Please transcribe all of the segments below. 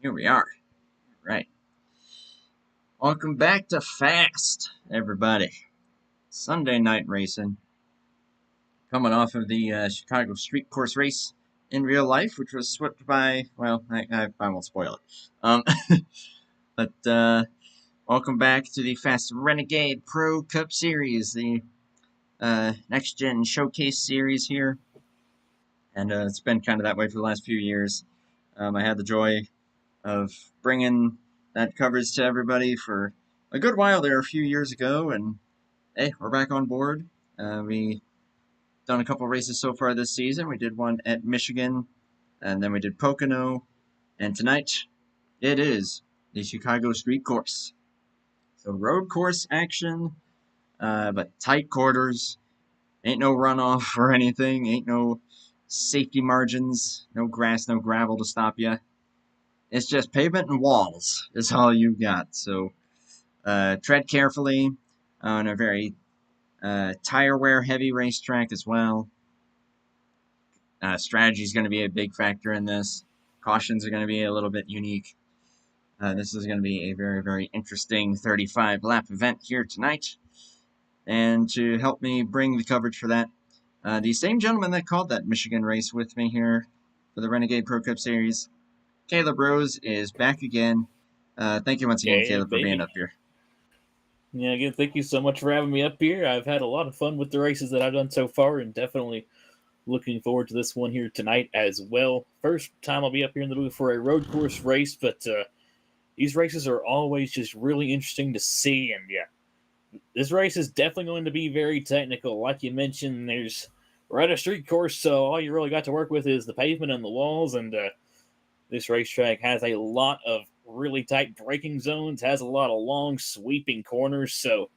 Here we are. Right. Welcome back to Fast, everybody. Sunday night racing. Coming off of the Chicago street course race in real life, which was swept by, well, I won't spoil it. But welcome back to the Fast Renegade Pro Cup Series, the Next Gen Showcase Series here. And it's been kind of that way for the last few years. I had the joy of bringing that coverage to everybody for a good while there a few years ago, and hey, we're back on board. We done a couple races so far this season. We did one at Michigan, and then we did Pocono, and tonight it is the Chicago Street Course. So road course action, but tight quarters. Ain't no runoff or anything. Ain't no safety margins. No grass, no gravel to stop you. It's just pavement and walls is all you got. So tread carefully on a very tire wear heavy racetrack as well. Strategy is going to be a big factor in this. Cautions are going to be a little bit unique. This is going to be a very, very interesting 35 lap event here tonight. And to help me bring the coverage for that, the same gentleman that called that Michigan race with me here for the Renegade Pro Cup Series, Caleb Rose, is back again. Thank you once again, Caleb, for being up here. Yeah, again, thank you so much for having me up here. I've had a lot of fun with the races that I've done so far, and definitely looking forward to this one here tonight as well. First time I'll be up here in the booth for a road course race, but these races are always just really interesting to see. And yeah, this race is definitely going to be very technical. Like you mentioned, we're at a street course, so all you really got to work with is the pavement and the walls, and this racetrack has a lot of really tight braking zones, has a lot of long sweeping corners, so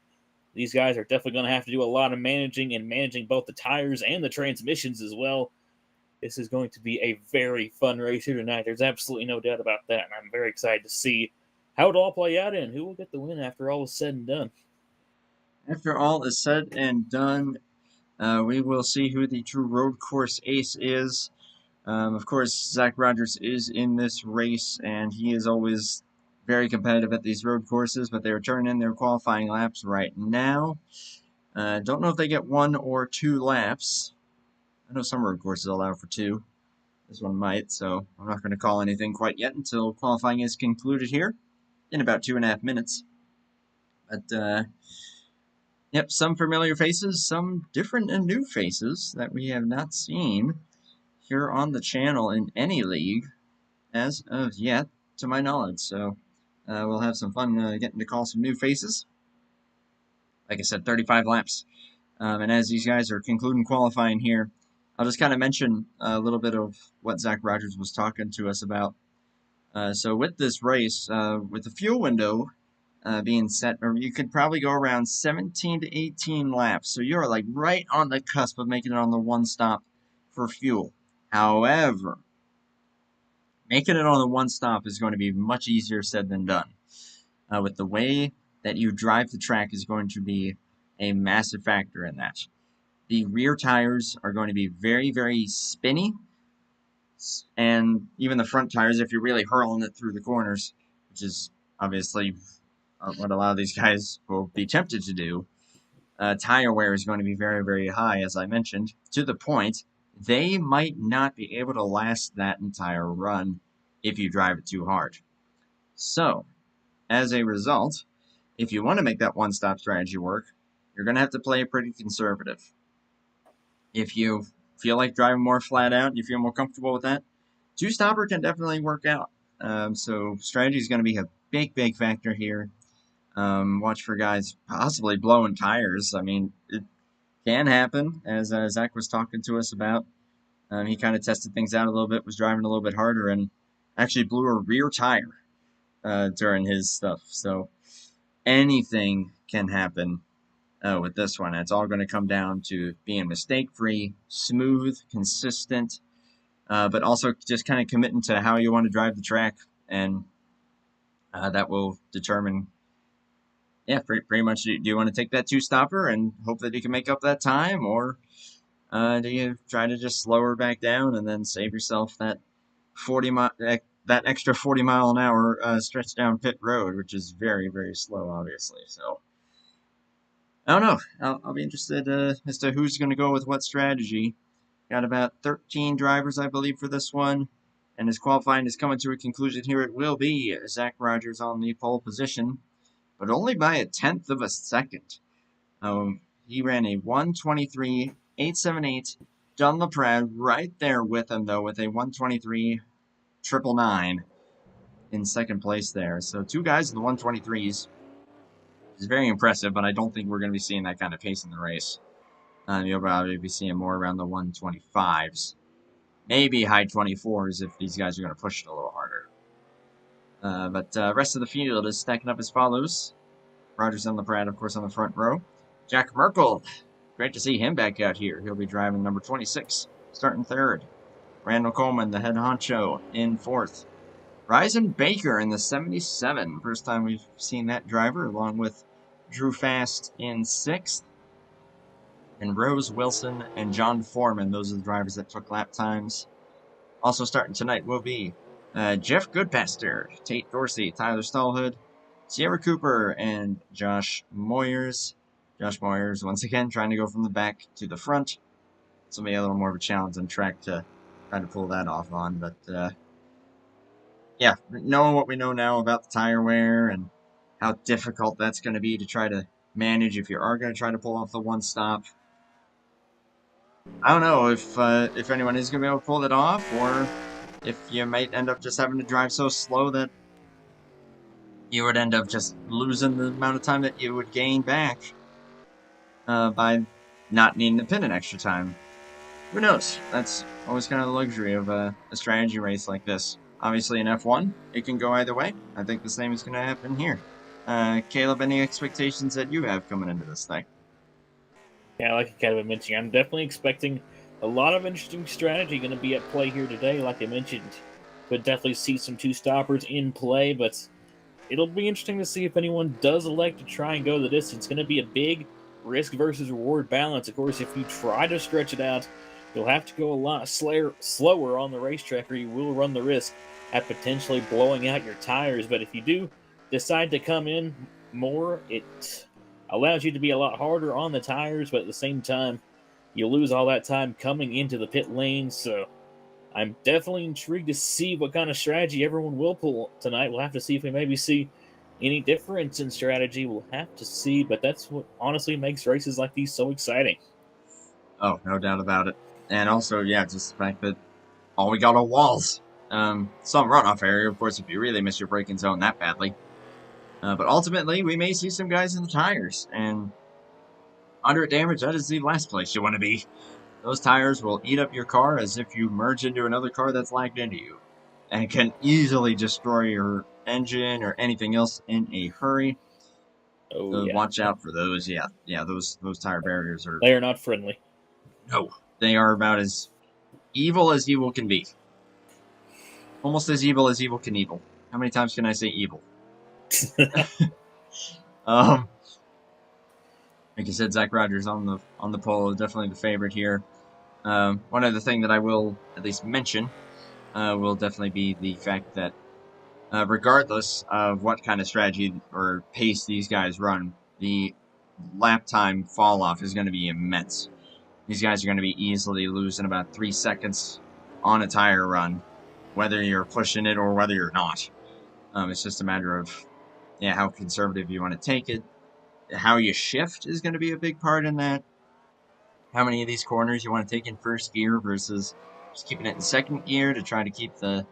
these guys are definitely going to have to do a lot of managing both the tires and the transmissions as well. This is going to be a very fun race here tonight. There's absolutely no doubt about that, and I'm very excited to see how it all play out and who will get the win after all is said and done. After all is said and done, we will see who the true road course ace is. Of course, Zach Rogers is in this race, and he is always very competitive at these road courses, but they are turning in their qualifying laps right now. Don't know if they get 1 or 2 laps. I know some road courses allow for 2. This one might, so I'm not going to call anything quite yet until qualifying is concluded here in about 2.5 minutes. But, yep, some familiar faces, some different and new faces that we have not seen here on the channel in any league as of yet, to my knowledge. So we'll have some fun getting to call some new faces. Like I said, 35 laps. And as these guys are concluding qualifying here, I'll just kind of mention a little bit of what Zach Rogers was talking to us about. So with this race, with the fuel window being set, or you could probably go around 17 to 18 laps. So you're like right on the cusp of making it on the one stop for fuel. However, making it on the one stop is going to be much easier said than done. With the way that you drive the track is going to be a massive factor in that. The rear tires are going to be very, very spinny, and even the front tires, if you're really hurling it through the corners, which is obviously what a lot of these guys will be tempted to do, tire wear is going to be very, very high, as I mentioned, to the point they might not be able to last that entire run if you drive it too hard. So, as a result, if you want to make that one-stop strategy work, you're going to have to play pretty conservative. If you feel like driving more flat out, you feel more comfortable with that, two-stopper can definitely work out. So strategy is going to be a big, big factor here. Watch for guys possibly blowing tires. I mean, it can happen, as Zach was talking to us about. He kind of tested things out a little bit, was driving a little bit harder, and actually blew a rear tire during his stuff. So anything can happen with this one. It's all going to come down to being mistake-free, smooth, consistent, but also just kind of committing to how you want to drive the track, and that will determine, yeah, pretty much, do you want to take that two-stopper and hope that you can make up that time, or do you try to just slow her back down and then save yourself that that extra 40-mile-an-hour stretch down pit road, which is very, very slow, obviously. So I don't know. I'll be interested as to who's going to go with what strategy. Got about 13 drivers, I believe, for this one. And as qualifying is coming to a conclusion here, it will be Zach Rogers on the pole position, but only by a tenth of a second. He ran a 1:23.878. Dunlop right there with him, though, with a 1:23.999 in second place there. So two guys in the 1:23s is very impressive, but I don't think we're going to be seeing that kind of pace in the race. You'll probably be seeing more around the 1:25s. Maybe high 24s if these guys are going to push it a little harder. But rest of the field is stacking up as follows. Rogers and LaPrade, of course, on the front row. Jack Merkel, great to see him back out here. He'll be driving number 26, starting third. Randall Coleman, the head honcho, in fourth. Ryzen Baker in the 77. First time we've seen that driver, along with Drew Fast in sixth. And Rose Wilson and John Foreman, those are the drivers that took lap times. Also starting tonight will be Jeff Goodpaster, Tate Dorsey, Tyler Stallhood, Sierra Cooper, and Josh Moyers. Josh Moyers, once again, trying to go from the back to the front. This will be a little more of a challenge on track to try to pull that off on. But, yeah, knowing what we know now about the tire wear and how difficult that's going to be to try to manage if you are going to try to pull off the one stop. I don't know if anyone is going to be able to pull it off, or if you might end up just having to drive so slow that you would end up just losing the amount of time that you would gain back by not needing to pit an extra time. Who knows? That's always kind of the luxury of a strategy race like this. Obviously in F1, it can go either way. I think the same is going to happen here. Caleb, any expectations that you have coming into this thing? Yeah, like I kind of mentioned, I'm definitely expecting a lot of interesting strategy going to be at play here today. Like I mentioned, could definitely see some two stoppers in play, but it'll be interesting to see if anyone does elect to try and go the distance. It's going to be a big risk versus reward balance. Of course, if you try to stretch it out, you'll have to go a lot slower on the racetrack, or you will run the risk at potentially blowing out your tires. But if you do decide to come in more, it allows you to be a lot harder on the tires, but at the same time, you lose all that time coming into the pit lane. So I'm definitely intrigued to see what kind of strategy everyone will pull tonight. We'll have to see if we maybe see any difference in strategy. We'll have to see, but that's what honestly makes races like these so exciting. Oh, no doubt about it. And also, yeah, just the fact that all we got are walls. Some runoff area, of course, if you really miss your braking zone that badly. But ultimately, we may see some guys in the tires. And moderate damage, that is the last place you want to be. Those tires will eat up your car as if you merge into another car that's lagged into you. And can easily destroy your engine or anything else in a hurry. Oh, So yeah. watch out for those. Yeah, those tire barriers are... They are not friendly. No, they are about as evil can be. Almost as evil can evil. How many times can I say evil? Like I said, Zach Rogers on the pole, definitely the favorite here. One other thing that I will at least mention will definitely be the fact that regardless of what kind of strategy or pace these guys run, the lap time fall off is going to be immense. These guys are going to be easily losing about 3 seconds on a tire run, whether you're pushing it or whether you're not. It's just a matter of how conservative you want to take it. How you shift is going to be a big part in that. How many of these corners you want to take in first gear versus just keeping it in second gear to try to keep the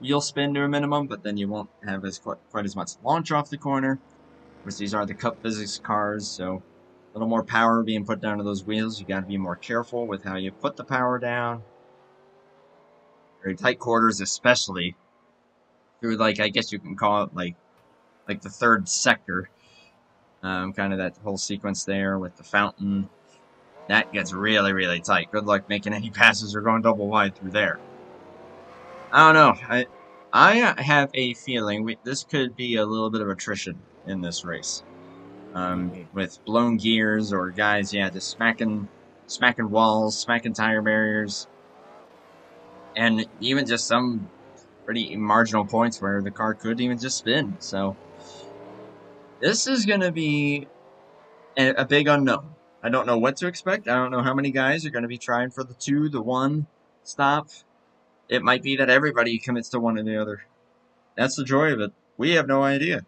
wheel spin to a minimum, but then you won't have quite as much launch off the corner. Of course, these are the Cup Physics cars, so a little more power being put down to those wheels. You got to be more careful with how you put the power down. Very tight quarters, especially through, like, I guess you can call it like the third sector. Kind of that whole sequence there with the fountain. That gets really, really tight. Good luck making any passes or going double wide through there. I don't know. I have a feeling this could be a little bit of attrition in this race. With blown gears or guys, just smacking walls, smacking tire barriers. And even just some pretty marginal points where the car could even just spin. So this is going to be a big unknown. I don't know what to expect. I don't know how many guys are going to be trying for the 2, the 1 stop. It might be that everybody commits to one or the other. That's the joy of it. We have no idea.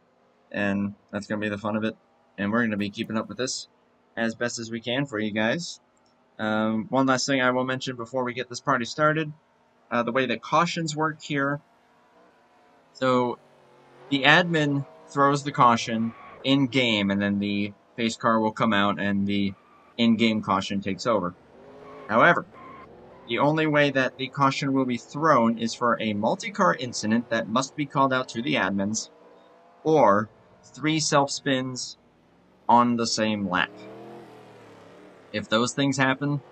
And that's going to be the fun of it. And we're going to be keeping up with this as best as we can for you guys. One last thing I will mention before we get this party started. The way that cautions work here. So the admin throws the caution in-game, and then the face car will come out and the in-game caution takes over. However, the only way that the caution will be thrown is for a multi-car incident that must be called out to the admins, or 3 self-spins on the same lap. If those things happen,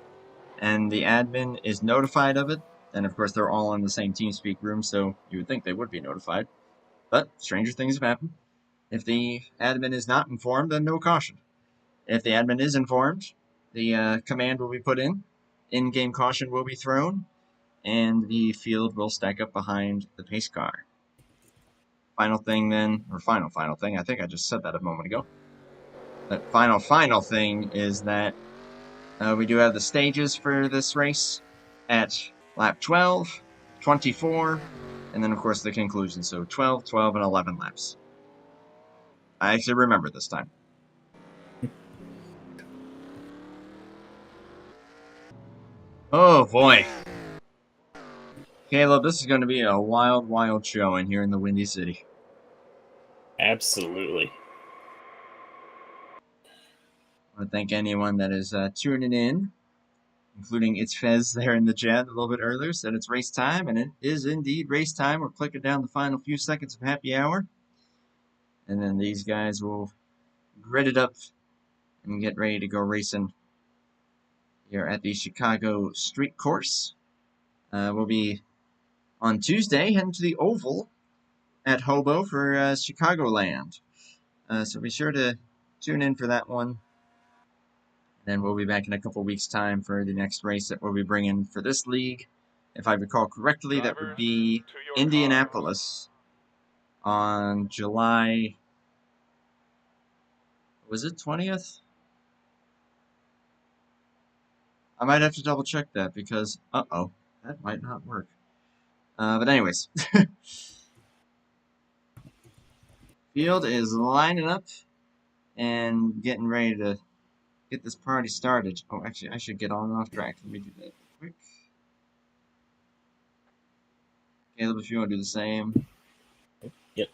and the admin is notified of it, then of course they're all in the same TeamSpeak room, so you would think they would be notified. But stranger things have happened. If the admin is not informed, then no caution. If the admin is informed, the command will be put in-game caution will be thrown, and the field will stack up behind the pace car. Final thing then, or final thing, I think I just said that a moment ago. The final thing is that we do have the stages for this race at lap 12, 24, and then of course the conclusion. So 12, 12, and 11 laps. I actually remember this time. Oh boy. Caleb, this is going to be a wild, wild show in here in the Windy City. Absolutely. I want to thank anyone that is tuning in, including It's Fez there in the chat a little bit earlier, said it's race time, and it is indeed race time. We're clicking down the final few seconds of happy hour, and then these guys will grit it up and get ready to go racing here at the Chicago Street Course. We'll be on Tuesday heading to the Oval at Hobo for Chicagoland. So be sure to tune in for that one. Then we'll be back in a couple weeks' time for the next race that we'll be bringing for this league. If I recall correctly, that would be Indianapolis on July, was it 20th? I might have to double check that because, uh-oh, that might not work. But anyways, field is lining up and getting ready to get this party started. Oh, actually, I should get on and off track. Let me do that quick. Caleb, if you want to do the same. Yep.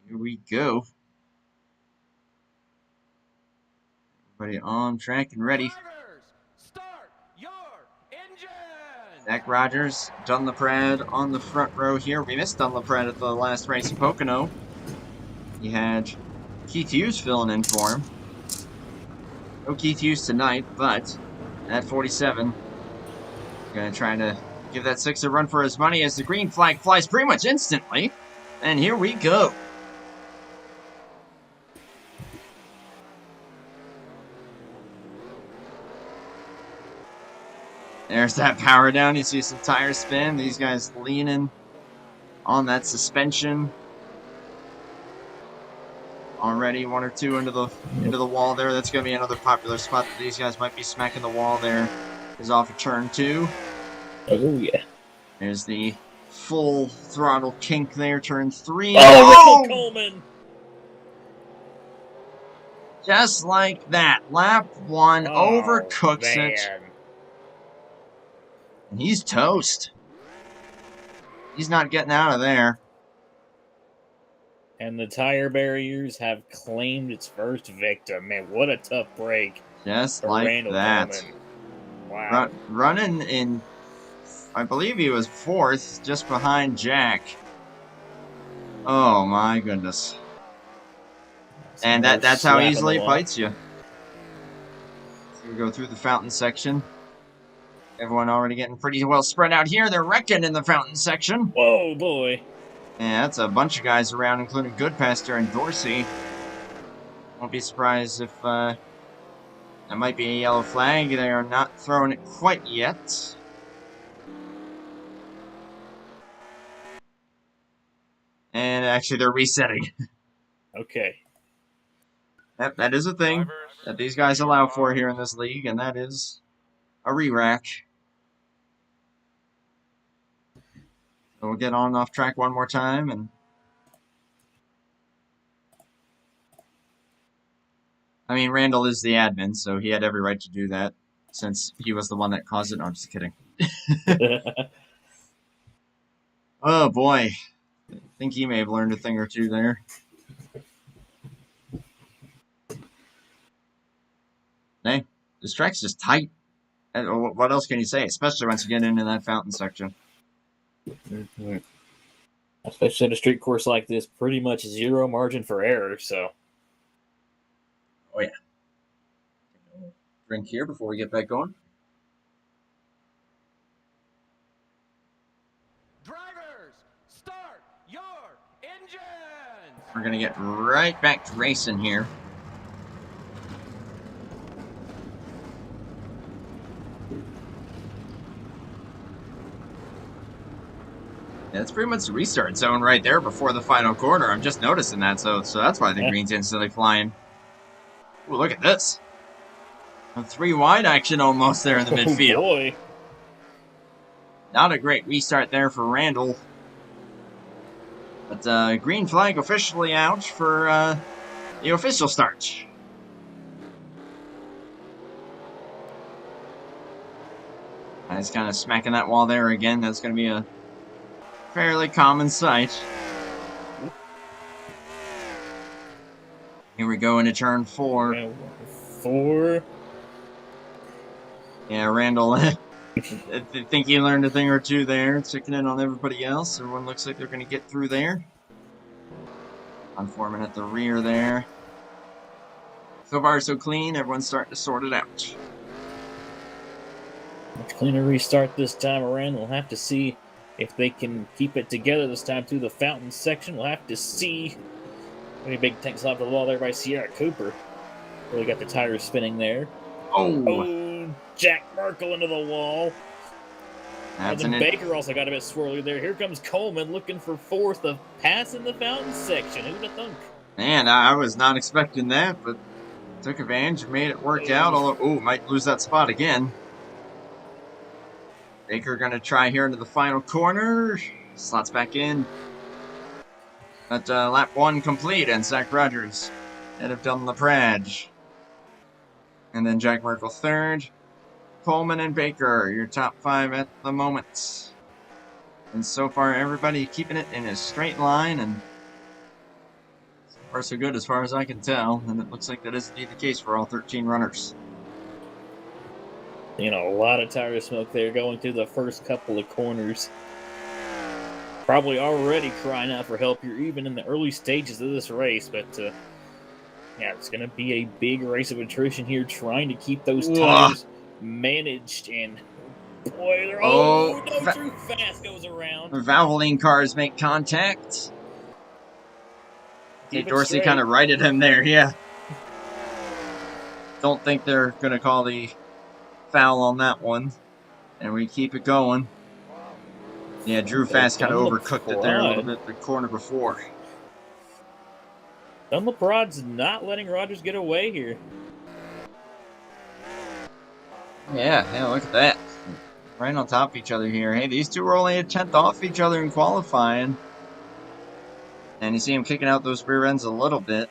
Here we go. Everybody on track and ready. Start your engine. Zach Rogers, Dunlaprad on the front row here. We missed Dunlaprad at the last race in Pocono. He had Keith Hughes filling in for him. No Keith Hughes tonight, but at 47, gonna try to give that 6 a run for his money as the green flag flies pretty much instantly. And here we go. There's that power down. You see some tires spin. These guys leaning on that suspension. Already 1 or 2 into the wall there. That's going to be another popular spot that these guys might be smacking the wall there. Is off of turn 2. Oh, yeah. There's the full throttle kink there. Turn 3. Oh, Ricky Coleman! Just like that. Lap 1 overcooks it. And he's toast. He's not getting out of there. And the tire barriers have claimed its first victim. Man, what a tough break. Just like Randall that. Coleman. Wow. Running in, I believe he was 4th, just behind Jack. Oh my goodness. And that's how easily it bites you. So we go through the fountain section. Everyone already getting pretty well spread out here. They're wrecking in the fountain section. Whoa, boy. Yeah, that's a bunch of guys around, including Goodpaster and Dorsey. Won't be surprised if that might be a yellow flag. They are not throwing it quite yet. And actually, they're resetting. Okay. Yep, that is a thing that these guys allow for here in this league, and that is a re-rack. So we'll get on off track one more time, and I mean, Randall is the admin, so he had every right to do that, since he was the one that caused it. No, I'm just kidding. Oh boy. I think he may have learned a thing or two there. Hey, this track's just tight. What else can you say? Especially once you get into that fountain section. Especially in a street course like this, pretty much zero margin for error, so. Oh yeah. Drink here before we get back going. Drivers, start your engines! We're gonna get right back to racing here. Yeah, that's pretty much the restart zone right there before the final corner. I'm just noticing that, so that's why the green's instantly flying. Ooh, look at this. A 3 wide action almost there in the midfield. Oh boy. Not a great restart there for Randall. But green flag officially out for the official start. He's kind of smacking that wall there again. That's going to be a fairly common sight. Here we go into turn 4. 4. Yeah, Randall. I think he learned a thing or two there, checking in on everybody else. Everyone looks like they're going to get through there. Unforming at the rear there. So far, so clean. Everyone's starting to sort it out. Much cleaner restart this time around. We'll have to see if they can keep it together this time through the fountain section. We'll have to see. Any big tanks off the wall there by Sierra Cooper. Really got the tires spinning there. Oh! Jack Merkel into the wall. And then Baker also got a bit swirly there. Here comes Coleman looking for 4th of passing the fountain section. Who'd have thunk? Man, I was not expecting that, but took advantage and made it work out. Although, might lose that spot again. Baker gonna try here into the final corner. Slots back in. But lap 1 complete, and Zach Rogers head of Donlon of Praj. And then Jack Merkel 3rd. Coleman and Baker, your top 5 at the moment. And so far, everybody keeping it in a straight line, and so far so good as far as I can tell. And it looks like that is indeed the case for all 13 runners. You know, a lot of tire smoke there going through the first couple of corners. Probably already crying out for help here, even in the early stages of this race. But, yeah, it's going to be a big race of attrition here, trying to keep those tires managed. And, boy, they're no Drew Fast goes around. Valvoline cars make contact. Okay, Dorsey kind of righted him there, yeah. Don't think they're going to call the foul on that one. And we keep it going. Yeah, Drew Fast kind of overcooked it there a little bit the corner before. Donlon of Praj's not letting Rogers get away here. Yeah, look at that. Right on top of each other here. Hey, these two were only a 10th off each other in qualifying. And you see him kicking out those rear ends a little bit.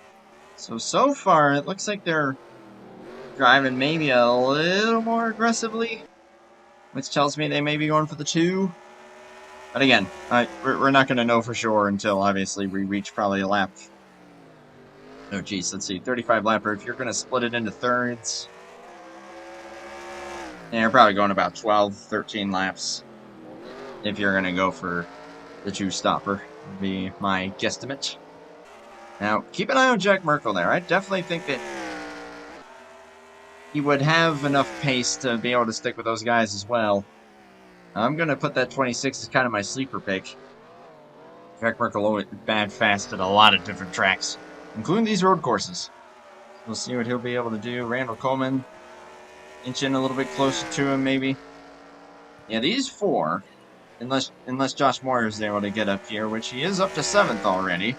So far, it looks like they're driving maybe a little more aggressively, which tells me they may be going for the 2. But again, we're not going to know for sure until, obviously, we reach probably a lap. Oh, geez, let's see. 35 lapper. If you're going to split it into thirds, yeah, you're probably going about 12, 13 laps. If you're going to go for the 2-stopper, would be my guesstimate. Now, keep an eye on Jack Merkel there. I definitely think that he would have enough pace to be able to stick with those guys as well. I'm going to put that 26 as kind of my sleeper pick. Jack Merkel always bad fast at a lot of different tracks, including these road courses. We'll see what he'll be able to do. Randall Coleman inching a little bit closer to him, maybe. Yeah, these four, unless Josh Moyer is able to get up here, which he is up to 7th already.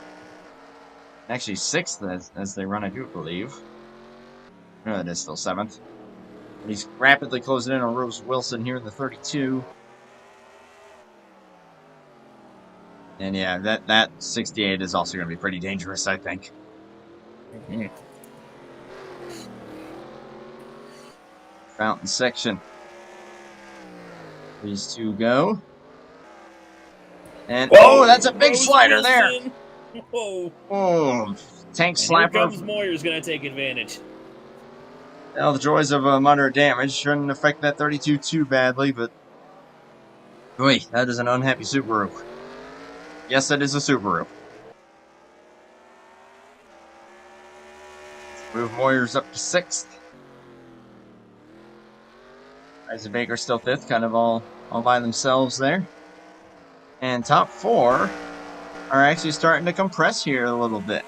Actually 6th as they run, I do believe. No, it is still 7th. But he's rapidly closing in on Rose Wilson here in the 32. And yeah, that 68 is also going to be pretty dangerous, I think. Mm-hmm. Fountain section. These two go. And oh, that's a big Rose slider Wilson. there. Whoa. Oh, tank And slapper. here comes Moyer's going to take advantage. Well, the joys of moderate damage shouldn't affect that 32 too badly, but boy, that is an unhappy Subaru. Yes, that is a Subaru. Move Moyer's up to 6th. Isaac Baker still 5th, kind of all by themselves there. And top 4 are actually starting to compress here a little bit.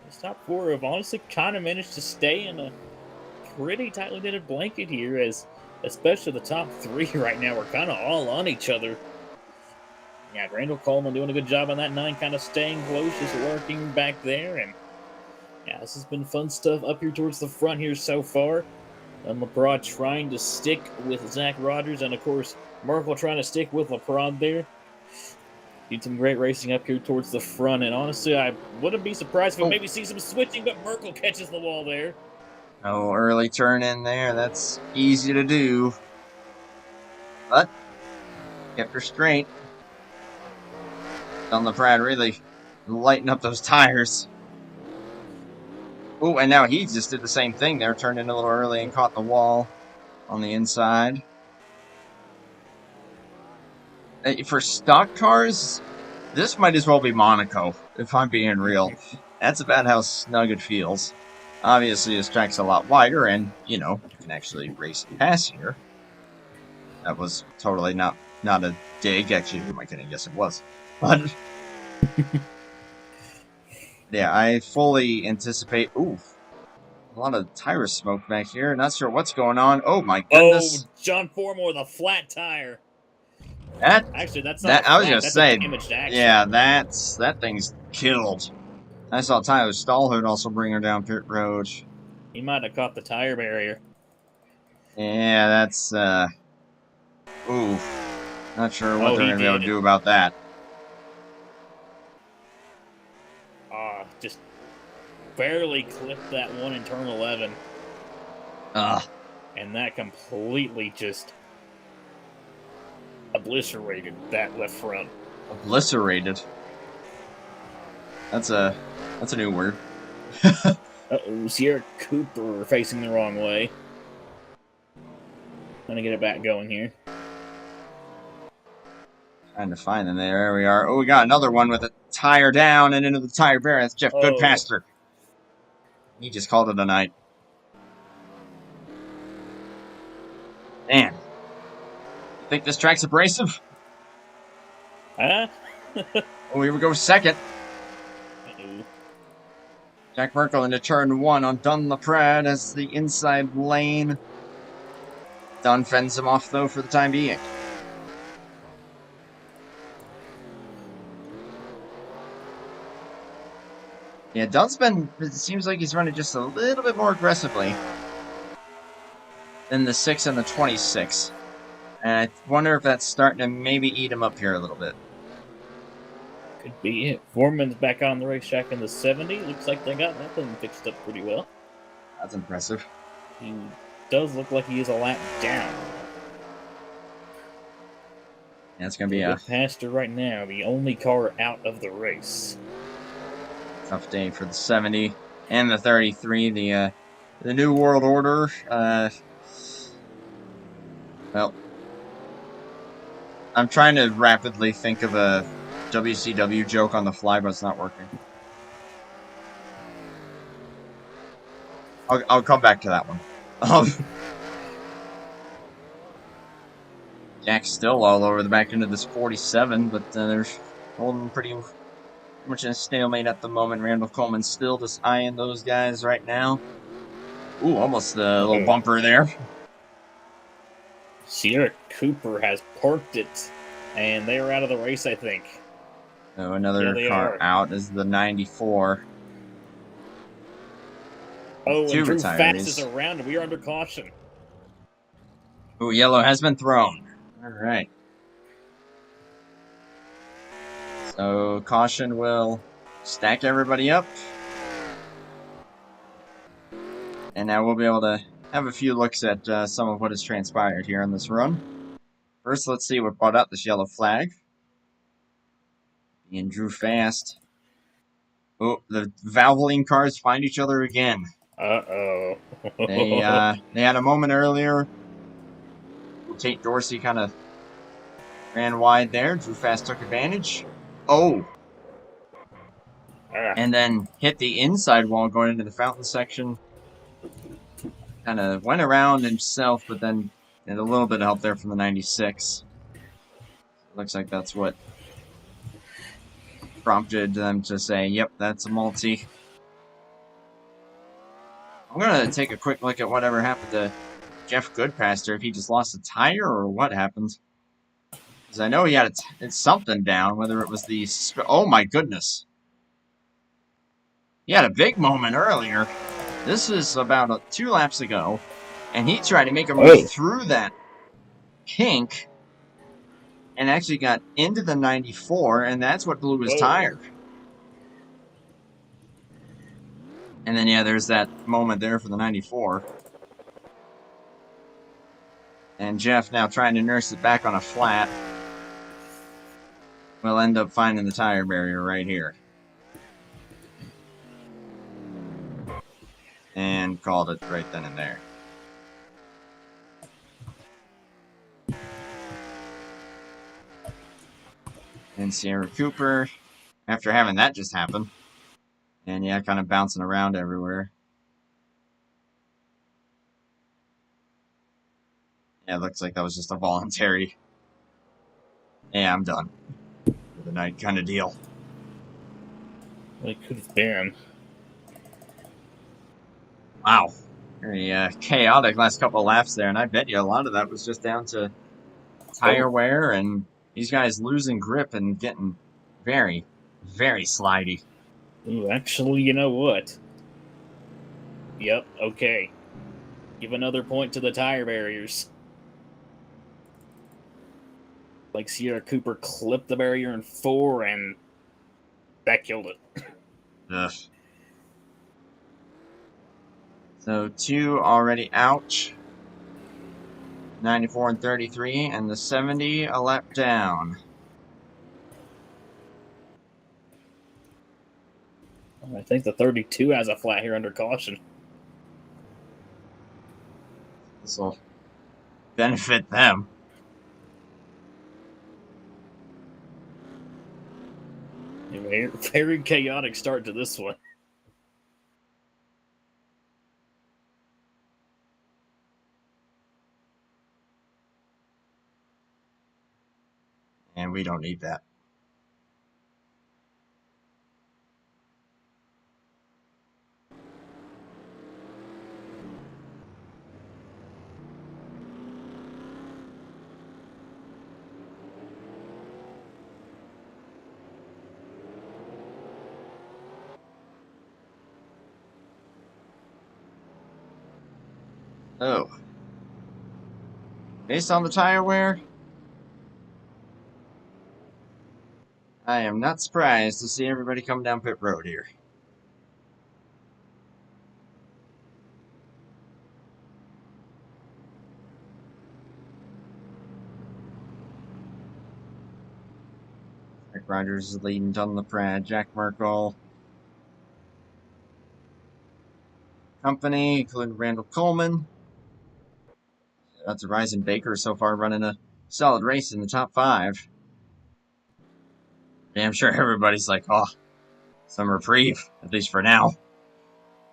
This top 4 have honestly kind of managed to stay in a pretty tightly knitted blanket here, as especially the top 3 right now are kind of all on each other. Yeah, Randall Coleman doing a good job on that 9, kind of staying close, just working back there. And yeah, this has been fun stuff up here towards the front here so far. And LeBron trying to stick with Zach Rogers, and of course, Merkel trying to stick with LeBron there. Did some great racing up here towards the front, and honestly, I wouldn't be surprised if we maybe see some switching, but Merkel catches the wall there. Oh, early turn in there. That's easy to do. But kept her straight. Donlon really lighten up those tires. Oh, and now he just did the same thing there. Turned in a little early and caught the wall on the inside. For stock cars, this might as well be Monaco, if I'm being real. That's about how snug it feels. Obviously, this track's a lot wider, and, you know, you can actually race and pass here. That was totally not a dig. Actually, who am I kidding? Yes, it was. But yeah, I fully anticipate... Ooh, a lot of tire smoke back here. Not sure what's going on. Oh, my goodness. Oh, John Former with a flat tire. That, actually, that's not I was flat, gonna that's say, a damaged axle. yeah, that thing's killed. I saw Tyler Stallhood also bring her down pit road. He might have caught the tire barrier. Yeah, that's, ooh. Not sure what they're going to be able to do about that. Just barely clipped that one in turn 11. And that completely just obliterated that left front. Obliterated? That's a new word. Uh-oh, Sierra Cooper facing the wrong way. Trying to get it back going here. Trying to find them there. There we are. Oh, we got another one with a tire down and into the tire barrier. That's Jeff Goodpaster. He just called it a night. Man. You think this track's abrasive? Oh, here we go, 2nd. Uh-oh. Jack Merkel into turn 1 on Dunlop as the inside lane. Dunn fends him off, though, for the time being. Yeah, Dunn's been... It seems like he's running just a little bit more aggressively than the 6 and the 26. And I wonder if that's starting to maybe eat him up here a little bit. Could be it. Foreman's back on the racetrack in the 70. Looks like they got that thing fixed up pretty well. That's impressive. He does look like he is a lap down. Yeah, it's going to be a Pastor right now, the only car out of the race. Tough day for the 70 and the 33. The New World Order. Well, I'm trying to rapidly think of a WCW joke on the fly, but it's not working. I'll come back to that one. Jack's still all over the back end of this 47, but they're holding pretty much in a stalemate at the moment. Randall Coleman still just eyeing those guys right now. Ooh, almost a little bumper there. Sierra Cooper has parked it, and they are out of the race, I think. So another car out is the 94. Oh, Two and Drew retirees. Fast is around, and we are under caution. Ooh, yellow has been thrown. All right. So caution will stack everybody up. And now we'll be able to have a few looks at some of what has transpired here on this run. First, let's see what brought out this yellow flag. And Drew Fast. Oh, the Valvoline cars find each other again. Uh-oh. They had a moment earlier. Tate Dorsey kind of ran wide there. Drew Fast took advantage. Oh! And then hit the inside wall going into the fountain section. Kind of went around himself, but then had a little bit of help there from the 96. Looks like that's what prompted them to say, yep, that's a multi. I'm going to take a quick look at whatever happened to Jeff Goodpaster, if he just lost a tire or what happened. Because I know he had something down, whether it was the... Oh my goodness. He had a big moment earlier. This is about 2 laps ago. And he tried to make a move through that kink. And actually got into the 94, and that's what blew his tire. And then, yeah, there's that moment there for the 94. And Jeff now trying to nurse it back on a flat. We'll end up finding the tire barrier right here. And called it right then and there. And Sierra Cooper, after having that just happen. And yeah, kind of bouncing around everywhere. Yeah, it looks like that was just a voluntary. Yeah, I'm done for the night kind of deal. It could have been. Wow. Very chaotic last couple of laps there, and I bet you a lot of that was just down to tire wear and these guys losing grip and getting very, very slidey. Ooh, actually, you know what? Yep, okay. Give another point to the tire barriers. Like Sierra Cooper clipped the barrier in 4, and that killed it. Ugh. So 2 already out. 94 and 33, and the 70 a lap down. I think the 32 has a flat here under caution. This will benefit them. Very chaotic start to this one. And we don't need that. Oh. Based on the tire wear, I am not surprised to see everybody come down pit road here. Jack Rogers is leading Don LaPrade, Jack Merkel. Company, including Randall Coleman. That's a Ryzen Baker so far running a solid race in the top 5. Yeah, I'm sure everybody's like, oh, some reprieve, at least for now,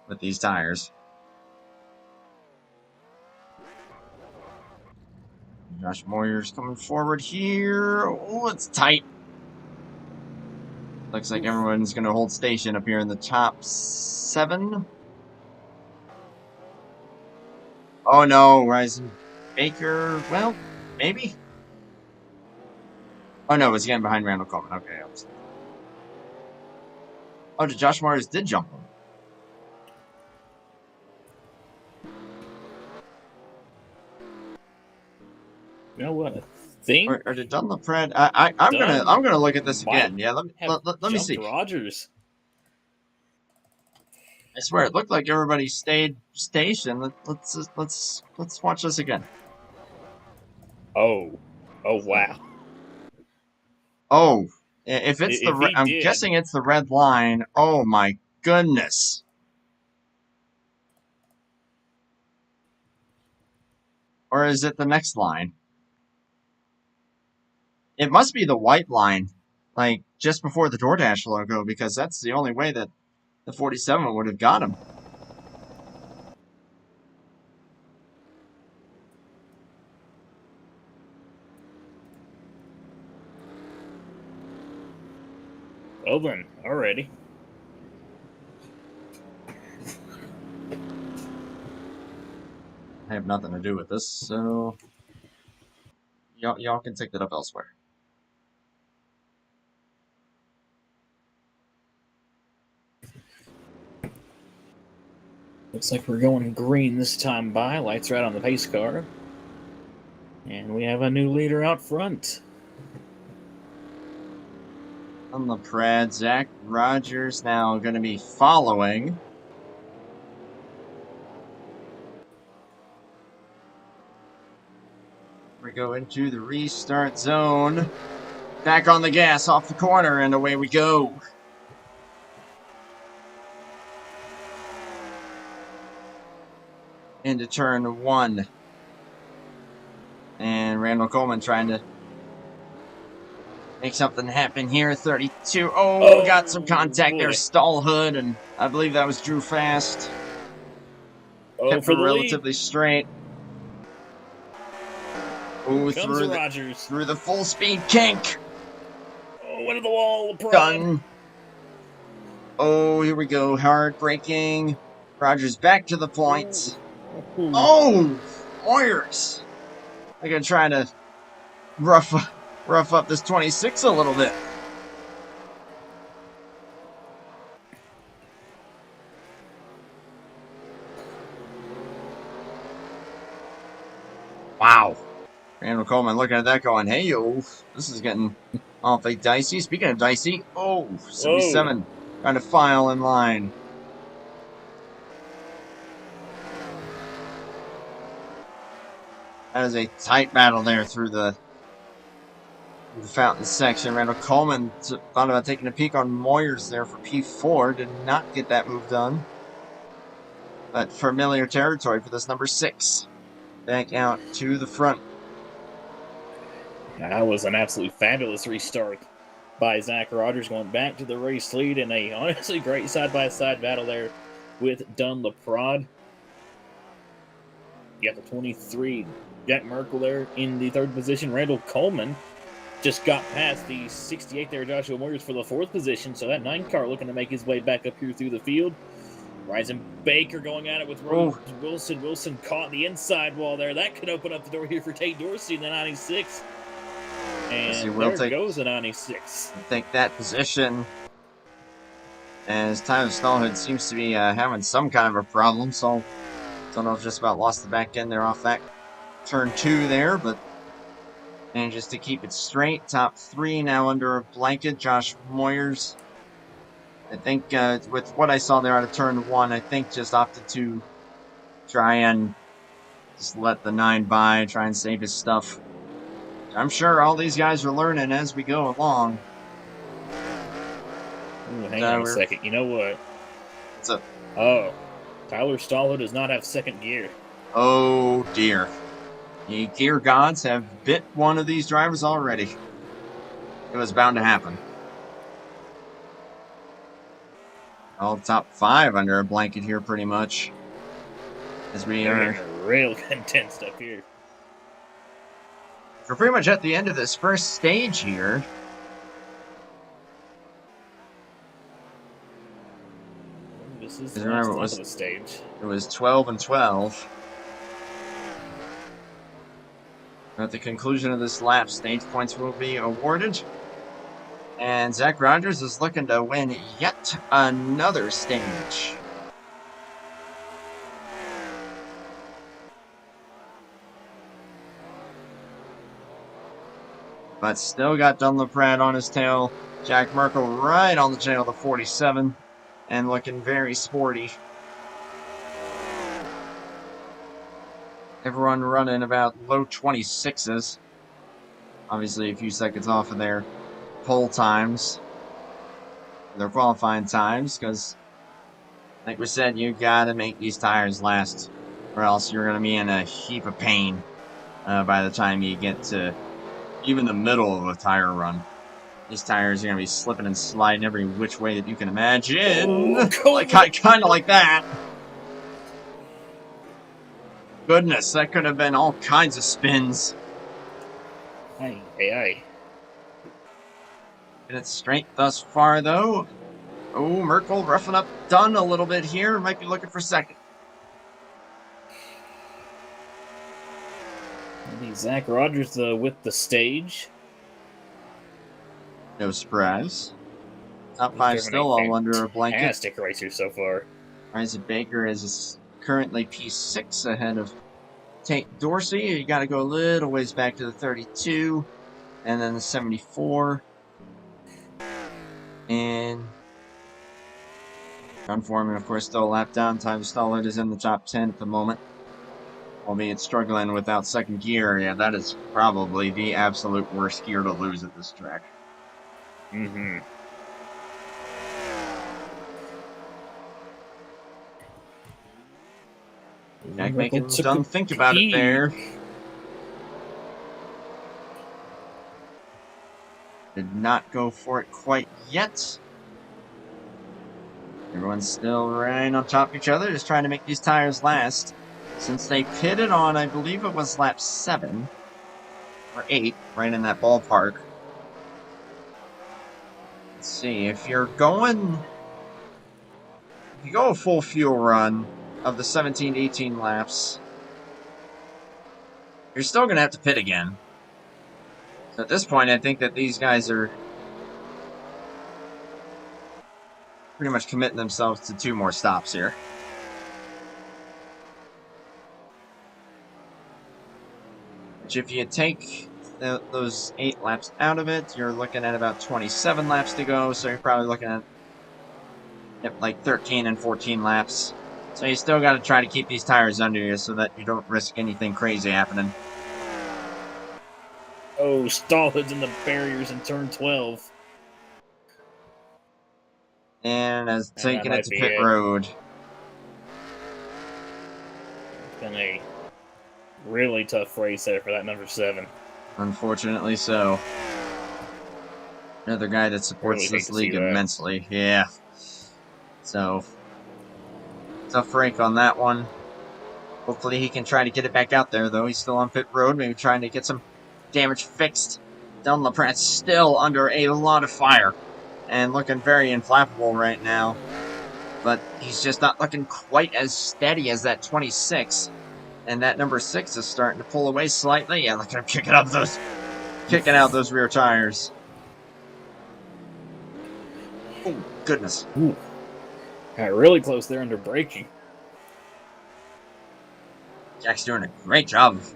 with these tires. Josh Moyer's coming forward here. Oh, it's tight. Looks like everyone's going to hold station up here in the top 7. Oh no, Rising Baker. Well, maybe. Oh no, it's again behind Randall Coleman. Okay. Oh, Josh Moyers did jump him. You know what? I think Or did Dunlop Pred? I'm gonna look at this again. Yeah, let me see. Rogers. I swear, it looked like everybody stayed stationed. Let's watch this again. Oh wow. Oh, if it's I'm did, guessing it's the red line. Oh my goodness. Or is it the next line? It must be the white line, like just before the DoorDash logo, because that's the only way that the 47 would have got him. Well then, already. I have nothing to do with this, so y'all can take that up elsewhere. Looks like we're going green this time by. Lights are out on the pace car. And we have a new leader out front. On the Prad, Zach Rogers now going to be following. We go into the restart zone. Back on the gas off the corner, and away we go. Into turn 1. And Randall Coleman trying to make something happen here. 32. Oh, got some contact there. Stall Hood, and I believe that was Drew Fast. Kept it relatively straight. Oh, through the full speed kink. Oh, into the wall. Done. Oh, here we go. Hard braking. Rogers back to the point. Oh, Moyers. They're gonna try to rough up this 26 a little bit. Wow. Randall Coleman looking at that going, hey, yo, this is getting awfully dicey. Speaking of dicey, oh, 77 trying to file in line. That is a tight battle there through the fountain section. Randall Coleman thought about taking a peek on Moyers there for P4. Did not get that move done. But familiar territory for this number 6. Back out to the front. That was an absolutely fabulous restart by Zach Rogers, going back to the race lead in a honestly great side-by-side battle there with Dunlop Prod. You got the 23 Jack Merkel there in the 3rd position. Randall Coleman just got past the 68 there, Joshua Moyers, for the 4th position. So that 9 car looking to make his way back up here through the field. Rising Baker going at it with Rose Wilson. Wilson caught the inside wall there. That could open up the door here for Tate Dorsey in the 96. And there goes the 96. Take that position. As Tyler Stallhood seems to be having some kind of a problem. So, don't know if just about lost the back end there off that turn 2 there. But manages to keep it straight. Top 3 now under a blanket. Josh Moyers. I think with what I saw there out of turn 1, I think just opted to try and just let the 9 by, try and save his stuff. I'm sure all these guys are learning as we go along. Ooh, hang on a second. You know what? What's up? Oh, Tyler Stallhood does not have 2nd gear. Oh, dear. The gear gods have bit one of these drivers already. It was bound to happen. All top 5 under a blanket here, pretty much. As we are real condensed up here. We're pretty much at the end of this first stage here. This is the Remember, last lap of the stage. it was 12 and 12. At the conclusion of this lap, stage points will be awarded. And Zach Rogers is looking to win yet another stage. But still got Dunlap on his tail. Jack Merkel right on the tail of the 47. And looking very sporty. Everyone running about low 26s. Obviously a few seconds off of their pole times. Their qualifying times, because like we said, you gotta make these tires last, or else you're gonna be in a heap of pain by the time you get to even the middle of a tire run. These tires are gonna be slipping and sliding every which way that you can imagine. Like kind of like that. Goodness, that could have been all kinds of spins. Hey. And it's straight thus far, though. Oh, Merkel roughing up Dunn a little bit here. Might be looking for second. Maybe Zach Rogers with the stage. No surprise. Top five still all under a blanket. Fantastic racer so far. Isaac Baker is currently P6 ahead of Tate Dorsey. You got to go a little ways back to the 32. And then the 74. And John Foreman, of course, still a lap down. Time Stollard is in the top 10 at the moment. Albeit struggling without second gear. Yeah, that is probably the absolute worst gear to lose at this track. Mm-hmm. Jack making Dunn think about it there. Did not go for it quite yet. Everyone's still right on top of each other, just trying to make these tires last. Since they pitted on, I believe it was lap 7 or 8, right in that ballpark. Let's see, if you go a full fuel run of the 17 to 18 laps, you're still going to have to pit again. So at this point, I think that these guys are pretty much committing themselves to 2 more stops here. Which if you take those 8 laps out of it, you're looking at about 27 laps to go, so you're probably looking at like 13 and 14 laps. So you still got to try to keep these tires under you so that you don't risk anything crazy happening. Oh, Stallhood's in the barriers in turn 12. And as taking it to pit road. It's been a really tough race there for that number 7. Unfortunately so. Another guy that supports this league immensely. Yeah. So, tough break on that one. Hopefully he can try to get it back out there, though. He's still on pit road, maybe trying to get some damage fixed. Dunlap's still under a lot of fire and looking very inflammable right now. But he's just not looking quite as steady as that 26. And that number 6 is starting to pull away slightly. Yeah, look at him kicking out those rear tires. Oh, goodness. Ooh. Got really close there under braking. Jack's doing a great job of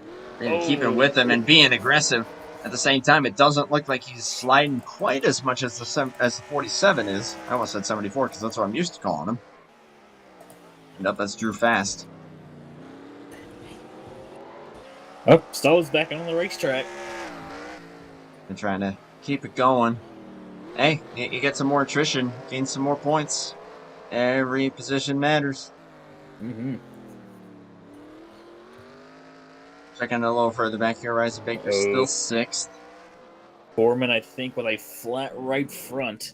keeping with him and being aggressive. At the same time, it doesn't look like he's sliding quite as much as the 47 is. I almost said 74 because that's what I'm used to calling him. Nope, that's Drew Fast. Oh, Stall's back on the racetrack. They're trying to keep it going. Hey, you get some more attrition, gain some more points. Every position matters. Mm-hmm. Checking a little further back here, Isaac Baker's still 6th. Foreman, I think, with a flat right front.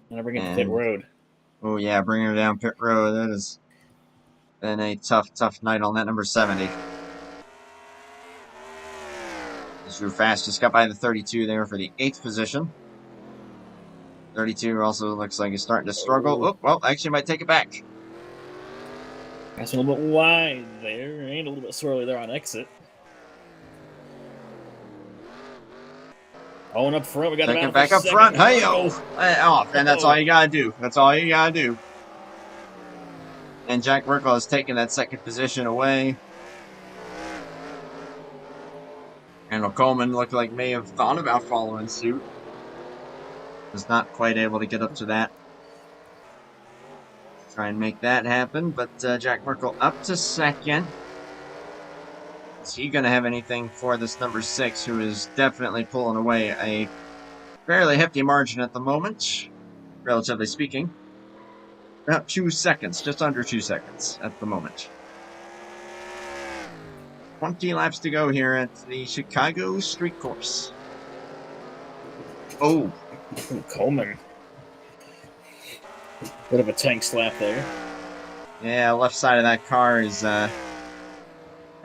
And I bring it to pit road. Oh yeah, bringing her down pit road. That has been a tough night on that number 70. Drew fast, just got by the 32 there for the 8th position. 32 also looks like he's starting to struggle. Oh, well, actually might take it back. That's a little bit wide there, and a little bit swirly there on exit. Oh, and up front, we got Second about back up front. Hey-yo! Off, and that's all you gotta do. That's all you gotta do. And Jack Merkel has taken that second position away. Randall Coleman looked like may have thought about following suit. Was not quite able to get up to that. Try and make that happen, but Jack Merkel up to second. Is he going to have anything for this number 6, who is definitely pulling away a fairly hefty margin at the moment, relatively speaking. About 2 seconds, just under 2 seconds at the moment. 20 laps to go here at the Chicago Street Course. Oh. Coleman. Bit of a tank slap there. Yeah, left side of that car is, at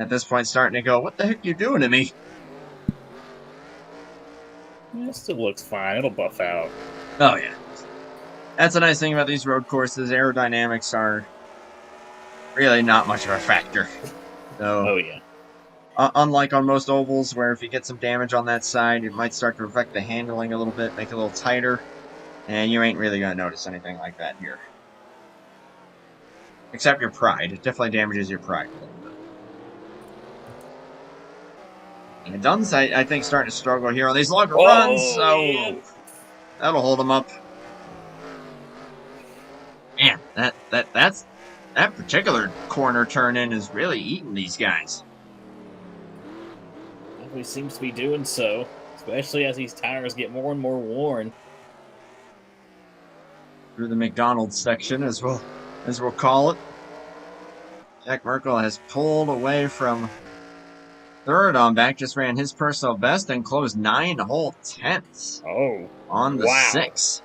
this point, starting to go, what the heck are you doing to me? Yeah, it still looks fine. It'll buff out. Oh, yeah. That's a nice thing about these road courses. Aerodynamics are really not much of a factor. So, oh, yeah. Unlike on most ovals, where if you get some damage on that side, it might start to affect the handling a little bit, make it a little tighter, and you ain't really going to notice anything like that here. Except your pride. It definitely damages your pride a little bit. And Dunn's, I think, starting to struggle here on these longer runs, so yeah. that'll hold him up. Man, that particular corner turn-in is really eating these guys. He seems to be doing so, especially as these tires get more and more worn. Through the McDonald's section, as we'll call it. Jack Merkel has pulled away from third on back, just ran his personal best and closed 9 whole tenths. Oh, on the wow. 6.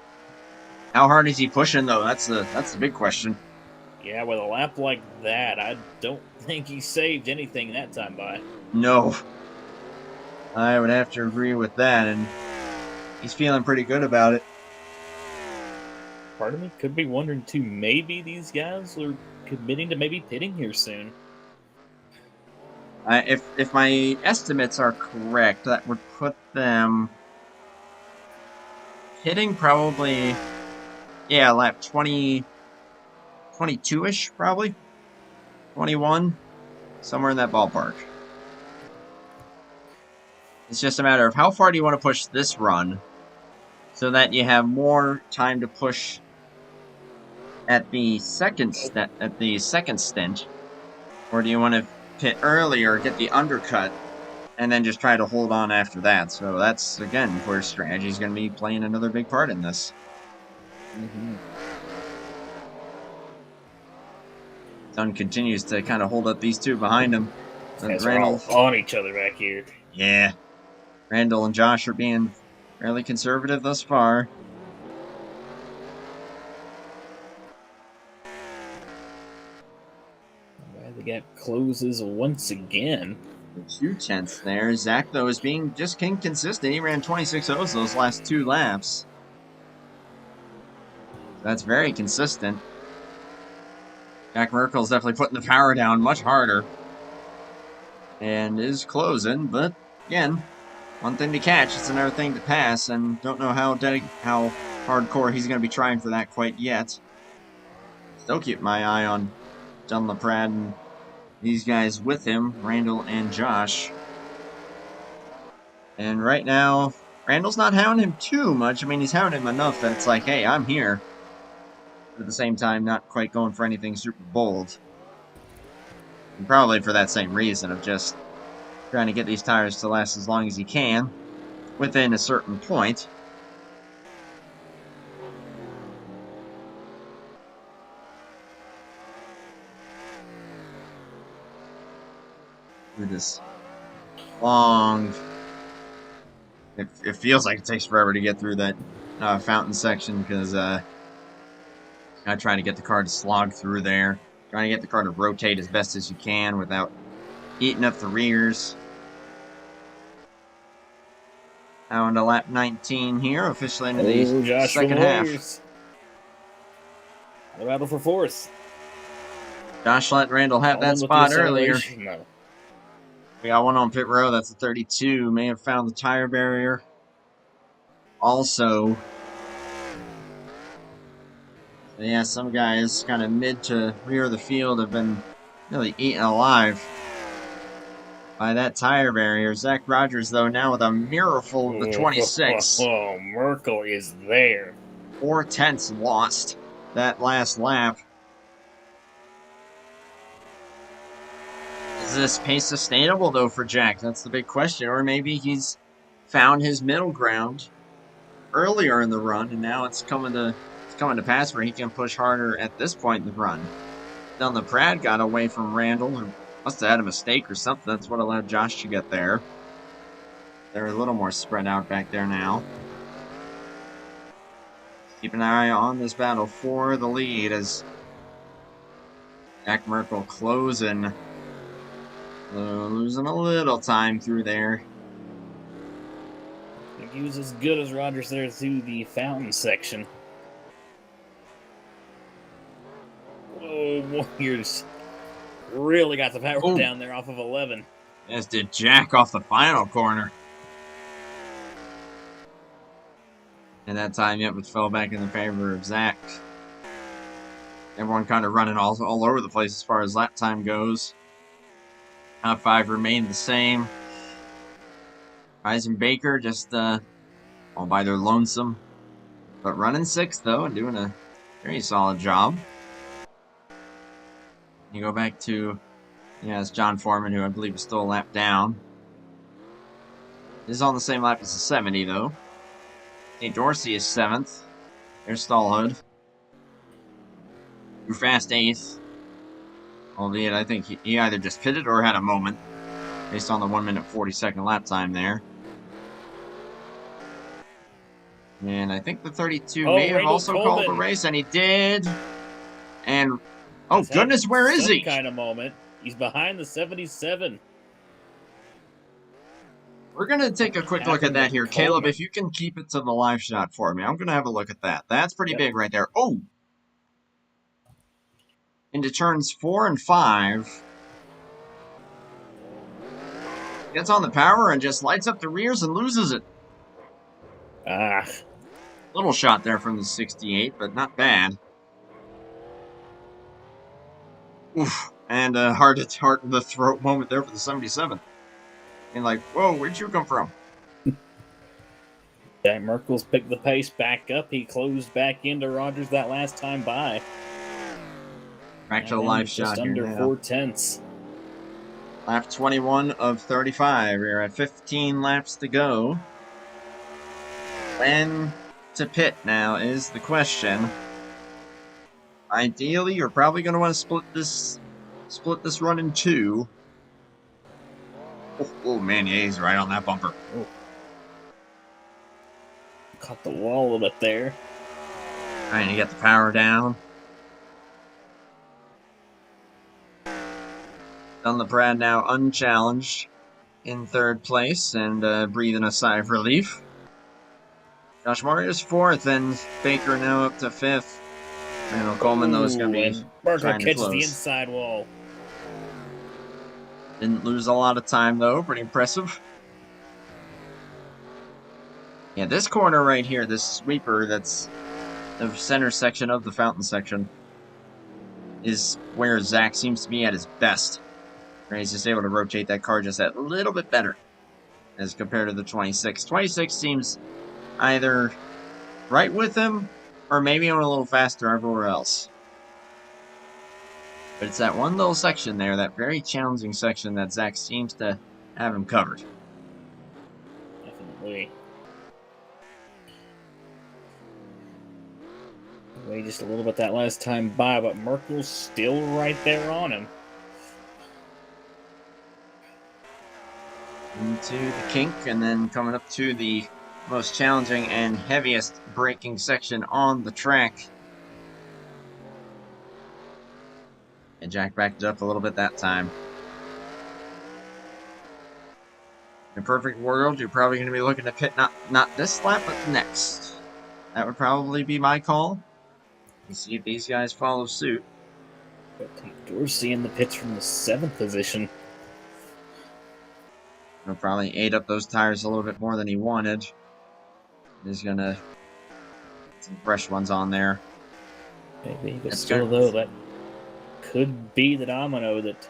How hard is he pushing, though? That's the big question. Yeah, with a lap like that, I don't think he saved anything that time by. No. I would have to agree with that, and he's feeling pretty good about it. Part of me could be wondering, too, maybe these guys are committing to maybe pitting here soon. If my estimates are correct, that would put them hitting probably, yeah, lap 20, 22-ish, probably. 21, somewhere in that ballpark. It's just a matter of how far do you want to push this run so that you have more time to push at the second stint, or do you want to pit earlier, get the undercut, and then just try to hold on after that? So that's, again, where strategy is going to be playing another big part in this. Mm-hmm. Dunn continues to kind of hold up these two behind him. Guys are all on each other back here. Yeah. Randall and Josh are being fairly conservative thus far. The gap closes once again. 2 tenths there. Zach, though, is being just inconsistent. He ran 26.0s those last 2 laps. That's very consistent. Jack Merkel's definitely putting the power down much harder. And is closing, but again, one thing to catch, it's another thing to pass, and don't know how hardcore he's going to be trying for that quite yet. Still keep my eye on John LaPrade and these guys with him, Randall and Josh. And right now, Randall's not hounding him too much. I mean, he's hounding him enough that it's like, hey, I'm here. But at the same time, not quite going for anything super bold. And probably for that same reason of just trying to get these tires to last as long as he can within a certain point. Through this long... It feels like it takes forever to get through that fountain section because I'm trying to get the car to slog through there. Trying to get the car to rotate as best as you can without eating up the rears. Now into lap 19 here, officially into the Josh second from half. Warriors. The battle for fourth. Josh let Randall have that Donlon with the spot earlier. acceleration, though. We got one on pit row. That's a 32. May have found the tire barrier. Also, yeah, some guys kind of mid to rear of the field have been really eaten alive by that tire barrier. Zach Rogers, though, now with a miracle of the 26. Oh, Merkel is there. 4/10 lost that last lap. Is this pace sustainable, though, for Jack? That's the big question. Or maybe he's found his middle ground earlier in the run, and now it's coming to pass where he can push harder at this point in the run. Then Pratt got away from Randall, who must have had a mistake or something. That's what allowed Josh to get there. They're a little more spread out back there now. Keep an eye on this battle for the lead as Jack Merkel closing. Losing a little time through there. I think he was as good as Rogers there through the fountain section. Whoa, Warriors really got the power down there off of 11. As did Jack off the final corner. And that time, yep, it fell back in the favor of Zach. Everyone kind of running all over the place as far as lap time goes. Top 5 remained the same. Eisen Baker just all by their lonesome. But running 6th, though, and doing a very solid job. You go back to, it's John Foreman, who I believe is still a lap down. Is on the same lap as the 70, though. St. Dorsey is 7th. There's Stallhood. Drew Fast 8th. Albeit, I think he either just pitted or had a moment, based on the 1-minute 40-second lap time there. And I think the 32 may have also called the race, and he did. And, oh goodness, where is he? Some kind of moment. He's behind the 77. We're going to take a quick look at that here. Caleb, if you can keep it to the live shot for me. I'm going to have a look at that. That's pretty big right there. Oh! Into turns 4 and 5. Gets on the power and just lights up the rears and loses it. Little shot there from the 68, but not bad. Oof. And a heart in the throat moment there for the 77. And like, whoa, where'd you come from? Jack Merkel's picked the pace back up. He closed back into Rogers that last time by. Back to the live shot just here. Under 4/10. Lap 21 of 35. We're at 15 laps to go. When to pit now is the question. Ideally, you're probably going to want to split this run in 2. Oh man, yeah, he's right on that bumper. Oh. Caught the wall a little bit there. Trying to get the power down. Dunlap now unchallenged in 3rd place and breathing a sigh of relief. Josh Moore is 4th and Baker now up to 5th. Randall Coleman, though, is going to be trying to close. The inside wall. Didn't lose a lot of time, though. Pretty impressive. Yeah, this corner right here, this sweeper that's the center section of the fountain section, is where Zach seems to be at his best. Where he's just able to rotate that car just a little bit better as compared to the 26. 26 seems either right with him or maybe on a little faster everywhere else. But it's that one little section there, that very challenging section that Zach seems to have him covered. Definitely. Way just a little bit that last time by, but Merkel's still right there on him. Into the kink, and then coming up to the most challenging and heaviest braking section on the track. And Jack backed it up a little bit that time. In a perfect world, you're probably going to be looking to pit not this lap, but the next. That would probably be my call. Let's see if these guys follow suit. Dorsey in the pits from the 7th position. He'll probably ate up those tires a little bit more than he wanted. He's going to get some fresh ones on there. Maybe, but still, though, that could be the domino that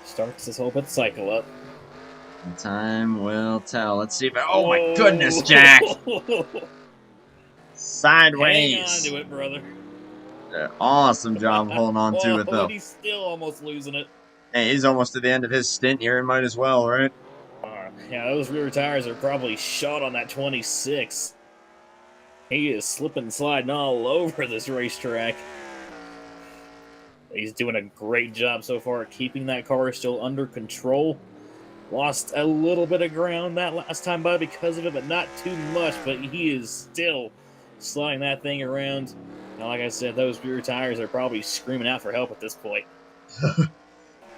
starts this whole pit cycle up. And time will tell. Let's see if... Oh, my goodness, Jack! Sideways! Hang on to it, brother. Awesome job holding on to it, though. He's still almost losing it. Hey, he's almost to the end of his stint here. He might as well, right? Yeah, those rear tires are probably shot on that 26. He is slipping and sliding all over this racetrack. He's doing a great job so far at keeping that car still under control. Lost a little bit of ground that last time by because of it, but not too much. But he is still sliding that thing around. And like I said, those rear tires are probably screaming out for help at this point.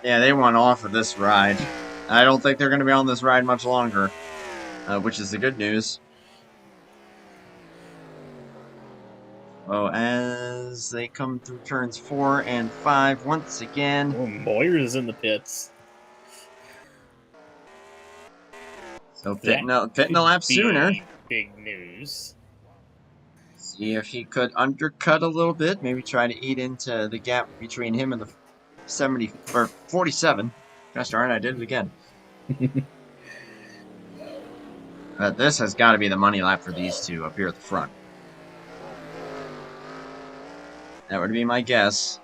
Yeah, they want off of this ride. I don't think they're going to be on this ride much longer, which is the good news. Oh, as they come through turns 4 and 5 once again. Oh, Moyers is in the pits. So pitting a lap sooner. Big news. See if he could undercut a little bit. Maybe try to eat into the gap between him and the 70 or 47. Gosh darn it, I did it again. But this has got to be the money lap for these two up here at the front. That would be my guess.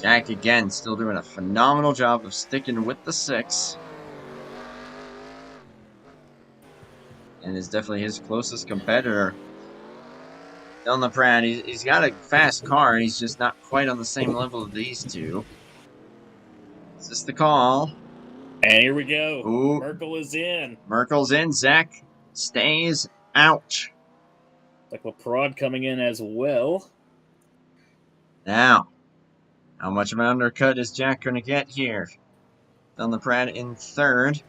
Jack again still doing a phenomenal job of sticking with the 6. And is definitely his closest competitor. Donlon Pratt, he's got a fast car. He's just not quite on the same level as these two. Is this the call? And here we go. Ooh. Merkel is in. Merkel's in. Zach stays out. Like LaPrade coming in as well. Now, how much of an undercut is Jack going to get here? Donlon Pratt in 3rd.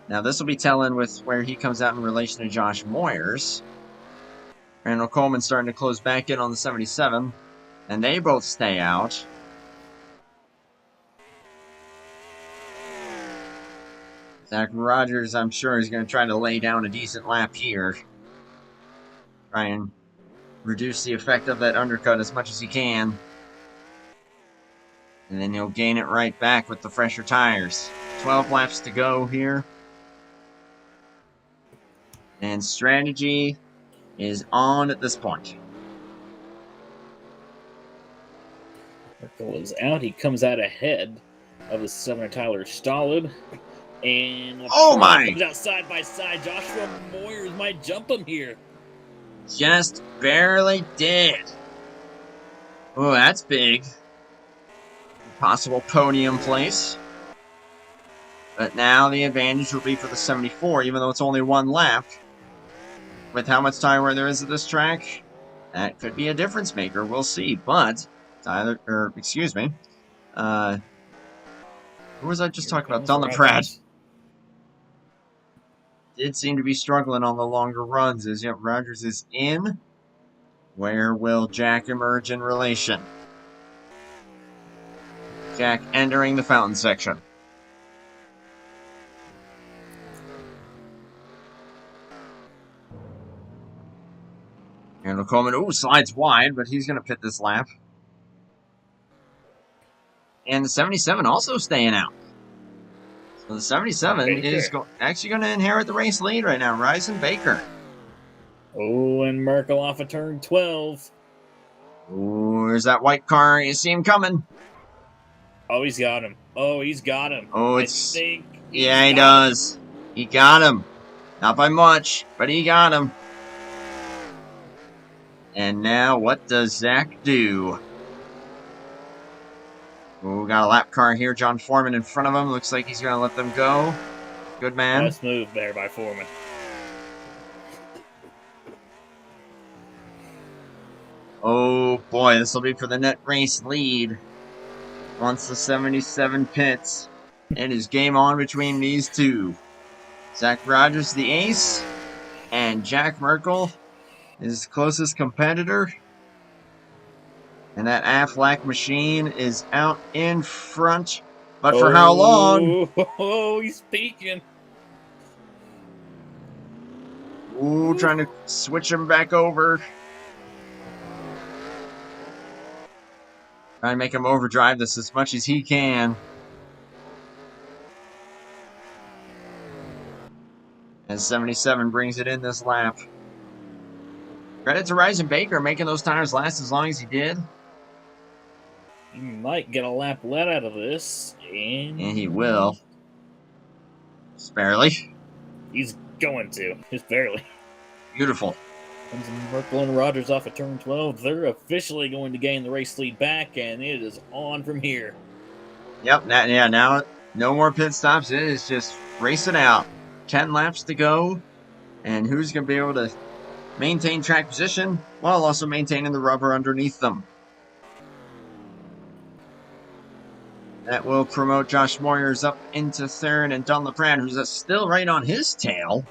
Now, this will be telling with where he comes out in relation to Josh Moyers. Randall Coleman starting to close back in on the 77. And they both stay out. Zach Rogers, I'm sure, is going to try to lay down a decent lap here. Try and reduce the effect of that undercut as much as he can. And then he'll gain it right back with the fresher tires. 12 laps to go here. And strategy is on at this point. Merkel is out. He comes out ahead of the 7 Tyler Stolid. And oh my! Comes out side by side. Joshua Moyers might jump him here. Just barely did. Oh, that's big. Possible podium place. But now the advantage will be for the 74, even though it's only 1 lap. With how much tire wear there is at this track, that could be a difference maker. We'll see. But Tyler, or excuse me, who was I just talking about? Donlon Pratt did seem to be struggling on the longer runs. As yet, Rogers is in. Where will Jack emerge in relation? Jack entering the fountain section. Randall Coleman, ooh, slides wide, but he's going to pit this lap. And the 77 also staying out. So the 77 is actually going to inherit the race lead right now. Ryzen Baker. Oh, and Merkel off of turn 12. Ooh, there's that white car. You see him coming. Oh, he's got him. Oh, he's got him. Oh, it's... I think yeah, he does. He got him. Not by much, but he got him. And now, what does Zach do? Oh, we got a lap car here. John Foreman in front of him. Looks like he's going to let them go. Good man. Nice move there by Foreman. Oh, boy. This will be for the net race lead. Once the 77 pits. It is game on between these two. Zach Rogers, the ace, and Jack Merkel, his closest competitor. And that Aflac machine is out in front. But for how long? Oh, he's peeking. Ooh, trying to switch him back over. Trying to make him overdrive this as much as he can. As 77 brings it in this lap. Credit to Ryzen Baker making those tires last as long as he did. He might get a lap let out of this. And he will. Just barely. He's going to. Just barely. Beautiful. Comes Merkel and Rogers off at turn 12. They're officially going to gain the race lead back, and it is on from here. Yep, now no more pit stops. It is just racing out. 10 laps to go. And who's going to be able to maintain track position while also maintaining the rubber underneath them? That will promote Josh Moyers up into third, and Don LePrand, who's still right on his tail.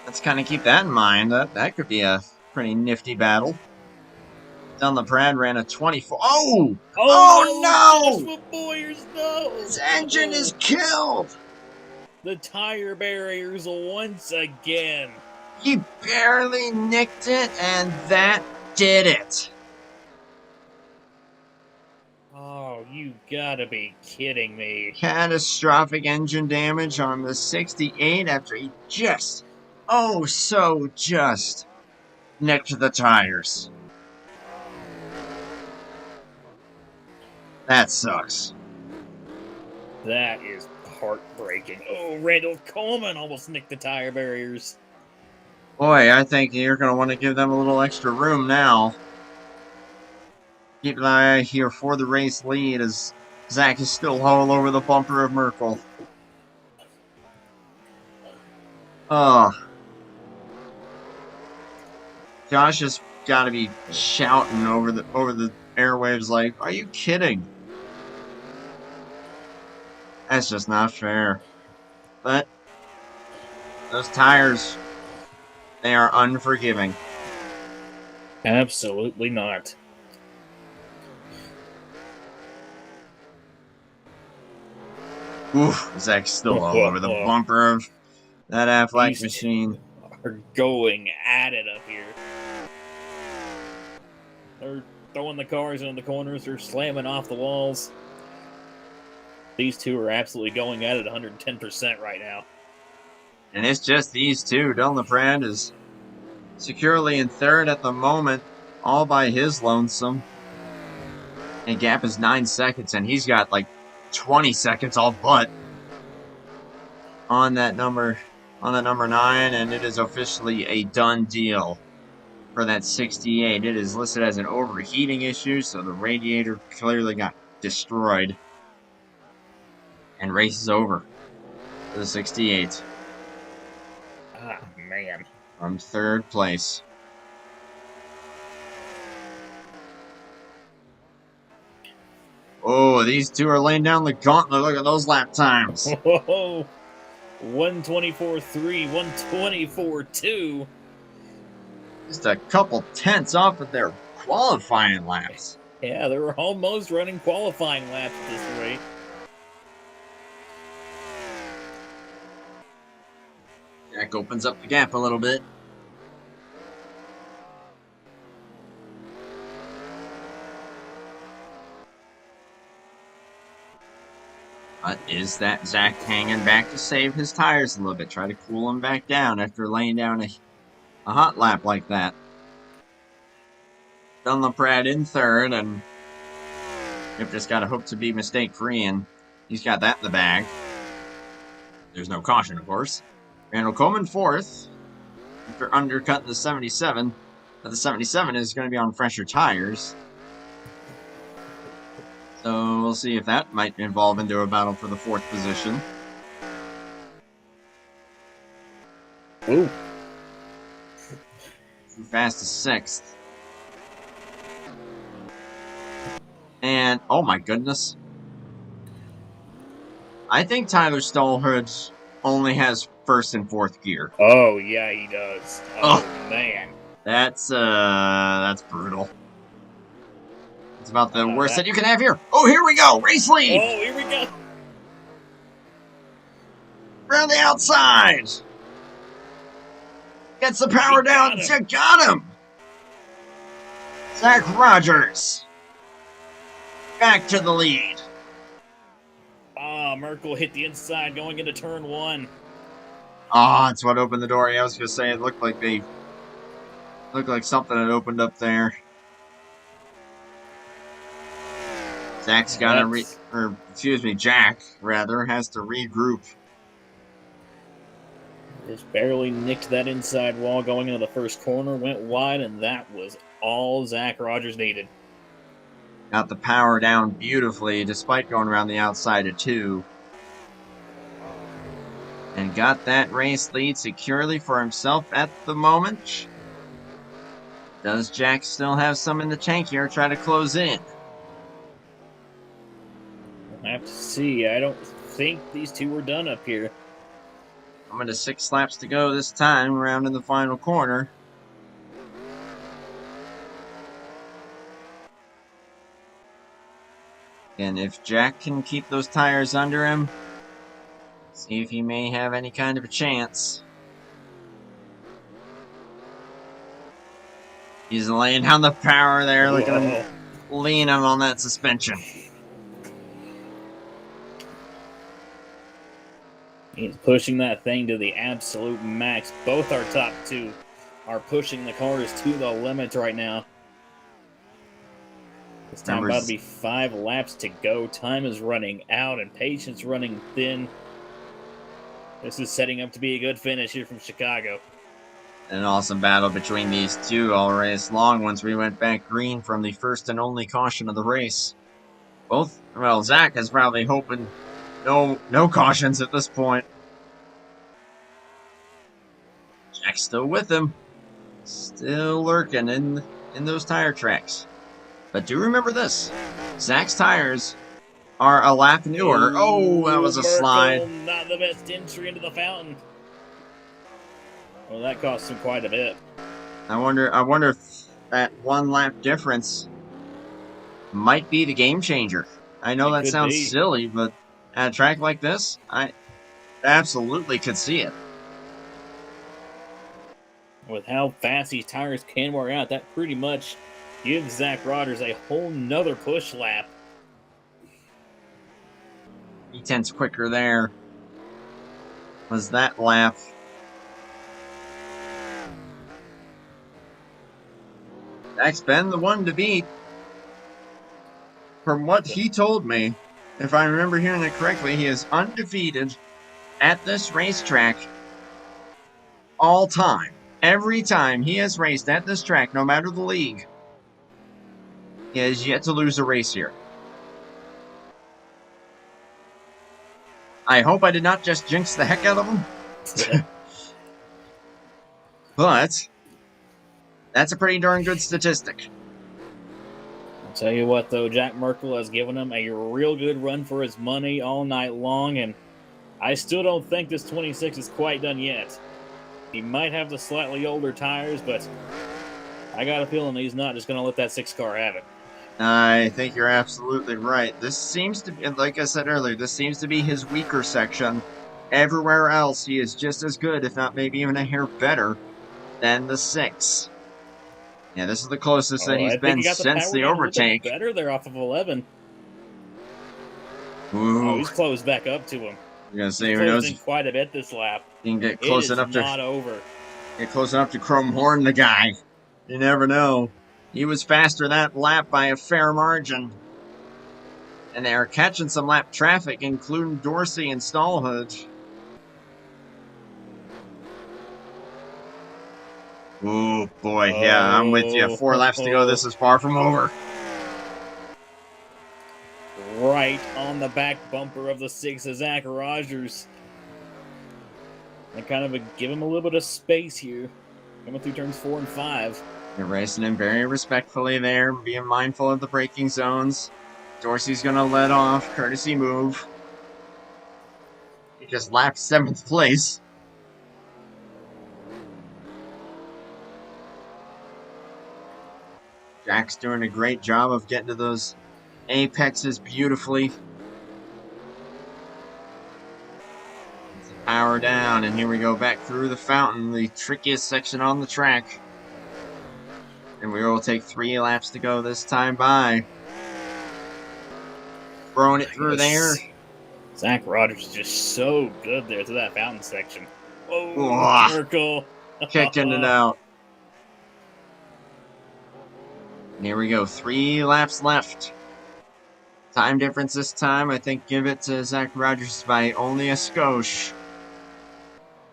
Let's kind of keep that in mind. That could be a pretty nifty battle. Don LePrand ran a 24. Oh no! Joshua Moyers, no! His engine is killed! The tire barriers once again. He barely nicked it, and that did it. Oh, you gotta be kidding me. Catastrophic engine damage on the 68 after he just nicked the tires. That sucks. That is heartbreaking. Oh, Randall Coleman almost nicked the tire barriers. Boy, I think you're going to want to give them a little extra room now. Keep an eye here for the race lead as Zach is still all over the bumper of Merkel. Oh. Josh has got to be shouting over the airwaves like, "Are you kidding?" That's just not fair. But those tires, they are unforgiving. Absolutely not. Oof, Zach's still all over the bumper of that Aflac machine. Are going at it up here. They're throwing the cars into the corners. They're slamming off the walls. These two are absolutely going at it 110% right now. And it's just these two. Don LePrand is securely in third at the moment, all by his lonesome. And gap is 9 seconds, and he's got like 20 seconds all but on that number 9, and it is officially a done deal for that 68. It is listed as an overheating issue, so the radiator clearly got destroyed. And race is over for the 68. Ah, man. From third place. Oh, these two are laying down the gauntlet. Look at those lap times. Whoa. 124.3, 124.2. Just a couple tenths off of their qualifying laps. Yeah, they were almost running qualifying laps at this rate. Jack opens up the gap a little bit. But is that Zach hanging back to save his tires a little bit? Try to cool them back down after laying down a hot lap like that. Don LePrand in third, and Chip just got to hope to be mistake-free, and he's got that in the bag. There's no caution, of course. Randall Coleman fourth after undercutting the 77. But the 77 is going to be on fresher tires. So we'll see if that might evolve into a battle for the fourth position. Ooh. Too fast to sixth. And, oh my goodness. I think Tyler Stallhood only has first and fourth gear. Oh, yeah, he does. Oh, Oh. man. That's brutal. It's about the worst that you can have here. Oh, here we go. Race lead. Oh, here we go. Around the outside. Gets the power down. You got him. Zach Rogers. Back to the lead. Ah, Merkel hit the inside going into turn 1. Oh, that's what opened the door. Yeah, I was going to say it looked like something had opened up there. Zach's got to Jack, rather, has to regroup. Just barely nicked that inside wall going into the first corner, went wide, and that was all Zach Rogers needed. Got the power down beautifully, despite going around the outside of 2. And got that race lead securely for himself at the moment. Does Jack still have some in the tank here? Try to close in. We'll have to see. I don't think these two were done up here. I'm into 6 laps to go this time, around in the final corner. And if Jack can keep those tires under him, see if he may have any kind of a chance. He's laying down the power there. Look at him leaning on that suspension. He's pushing that thing to the absolute max. Both our top 2 are pushing the cars to the limits right now. This time about to be 5 laps to go. Time is running out and patience running thin. This is setting up to be a good finish here from Chicago. An awesome battle between these two all race long once we went back green from the first and only caution of the race. Zach is probably hoping no cautions at this point. Jack's still with him. Still lurking in those tire tracks. But do remember this. Zach's tires are a lap newer. Oh, that was a slide. Not the best entry into the fountain. Well, that cost him quite a bit. I wonder if that 1 lap difference might be the game changer. I know that sounds silly, but at a track like this, I absolutely could see it. With how fast these tires can wear out, that pretty much gives Zach Rogers a whole nother push lap. E10's quicker there. Was that lap? Zach's been the one to beat. From what he told me, if I remember hearing it correctly, he is undefeated at this racetrack all time. Every time he has raced at this track, no matter the league, he has yet to lose a race here. I hope I did not just jinx the heck out of him. But that's a pretty darn good statistic. I'll tell you what, though, Jack Merkel has given him a real good run for his money all night long, and I still don't think this 26 is quite done yet. He might have the slightly older tires, but I got a feeling he's not just going to let that 6 car have it. I think you're absolutely right. This seems to be, like I said earlier, this seems to be his weaker section. Everywhere else, he is just as good, if not maybe even a hair better, than the 6. Yeah, this is the closest that he's been since the overtake. Better there off of 11. Ooh. Oh, he's closed back up to him. You're gonna say who knows? Quite a bit this lap. You can get close enough to not over. Get close enough to Chrome Horn the guy. You never know. He was faster that lap by a fair margin. And they are catching some lap traffic, including Dorsey and Stallhood. Oh boy, yeah, I'm with you. 4 laps to go. This is far from over. Right on the back bumper of the 6 of Zach Rogers. And kind of give him a little bit of space here. Coming through turns 4 and 5. They're racing him very respectfully there, being mindful of the braking zones. Dorsey's going to let off, courtesy move. just lapped 7th place. Jack's doing a great job of getting to those apexes beautifully. Power down, and here we go back through the fountain, the trickiest section on the track. And we will take 3 laps to go this time by. Throwing it through there. Zach Rogers is just so good there to that fountain section. Oh, Whoa. Merkel. Kicking it out. And here we go, 3 laps left. Time difference this time, I think give it to Zach Rogers by only a skosh.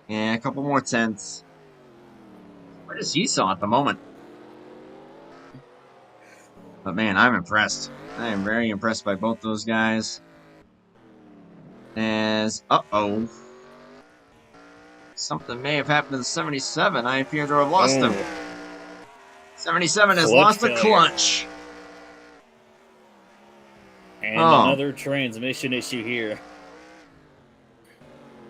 Yeah, a couple more tenths. Where does he saw at the moment? But man, I'm impressed. I am very impressed by both those guys. As, uh-oh. Something may have happened to the 77. I appear to have lost him. 77 has lost the clutch. And another transmission issue here.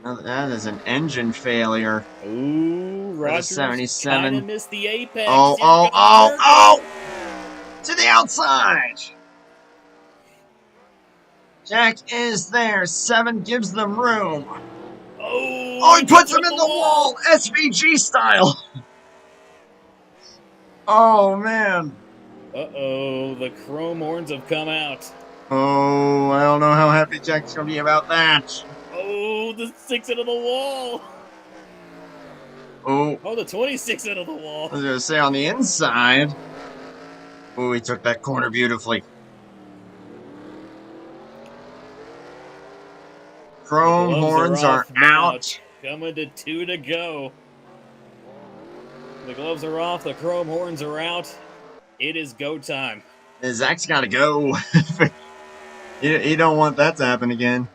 That is an engine failure. Ooh, Rogers 77. kind of missed the apex. Oh! To the outside! Jack is there. 7 gives them room. Oh, he puts him in the wall! SVG style! Oh, man. Uh-oh, the chrome horns have come out. Oh, I don't know how happy Jack's gonna be about that. Oh, the 6 into the wall. Oh, the 26 into the wall. I was gonna say on the inside. Oh, he took that corner beautifully. Chrome horns are out. Coming to 2 to go. The gloves are off. The chrome horns are out. It is go time. Zach's got to go. You don't want that to happen again.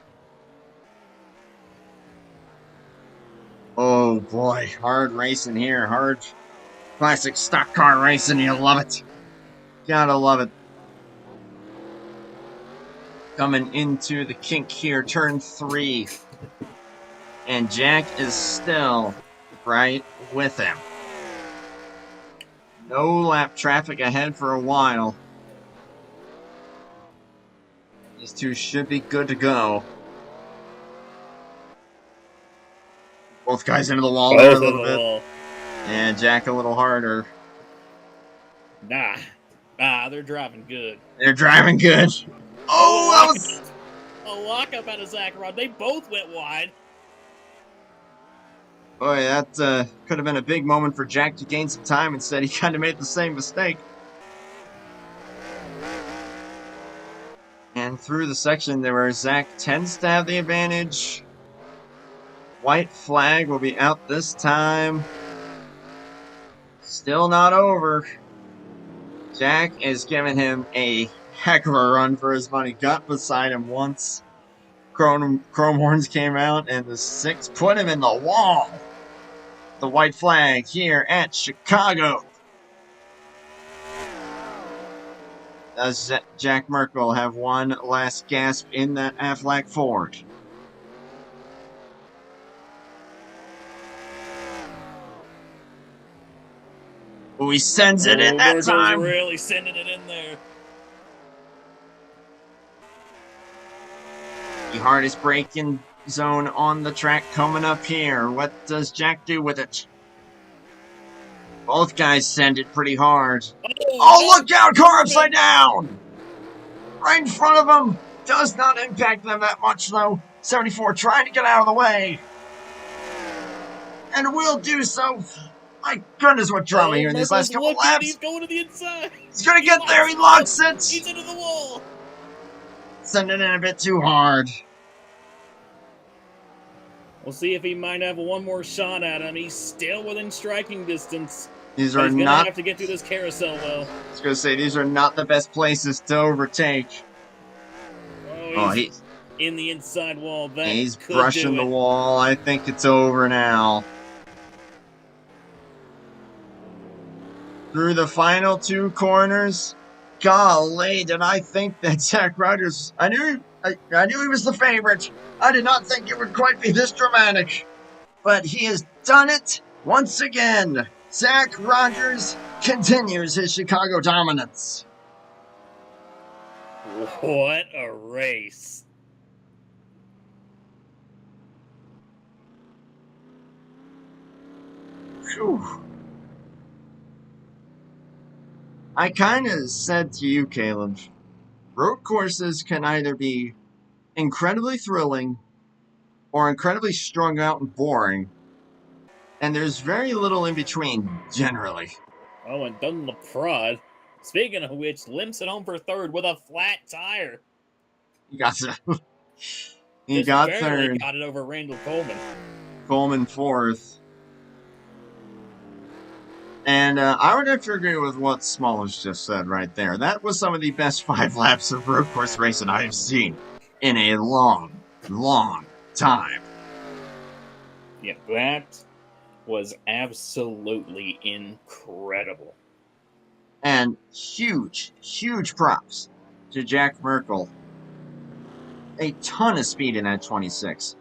Oh boy, hard racing here. Hard classic stock car racing. You love it. Gotta love it. Coming into the kink here, turn 3. And Jack is still right with him. No lap traffic ahead for a while. These two should be good to go. Both guys into the wall there a little bit. And Jack a little harder. Nah, they're driving good. They're driving good. Oh, that was a lockup out of Zach Rod. They both went wide. Boy, that could have been a big moment for Jack to gain some time. Instead, he kind of made the same mistake. And through the section there where Zach tends to have the advantage. White flag will be out this time. Still not over. Jack is giving him a heck of a run for his money. Got beside him once. Chrome horns came out, and the 6 put him in the wall. The white flag here at Chicago. Does Jack Merkel have one last gasp in that Aflac Ford? Oh, he sends it in that time. Really sending it in there. The hardest braking zone on the track coming up here. What does Jack do with it? Both guys send it pretty hard. Oh, look out! Car upside down! Right in front of them. Does not impact them that much, though. 74 trying to get out of the way. And will do so. My goodness, what drama here in these last couple laps. He's going to the inside. He's going to get there. He locks it. He's into the wall. Sending it in a bit too hard. We'll see if he might have one more shot at him. He's still within striking distance. These are he's not. Gonna have to get through this carousel well. I was gonna say these are not the best places to overtake. Oh, he's in the inside wall. That he's brushing the wall. I think it's over now. Through the final 2 corners. Golly, did I think that Zach Rogers... I knew I knew he was the favorite. I did not think it would quite be this dramatic. But he has done it once again. Zach Rogers continues his Chicago dominance. What a race. Whew. I kind of said to you, Caleb, road courses can either be incredibly thrilling or incredibly strung out and boring, and there's very little in between, generally. Oh, and Donlon of Prod. Speaking of which, limps it home for third with a flat tire. He got he Just got barely third. got it over Randall Coleman. Coleman fourth. And I would have to agree with what Smallish just said right there. That was some of the best 5 laps of road course racing I've seen in a long, long time. Yeah, that was absolutely incredible. And huge, huge props to Jack Merkel. A ton of speed in that 26.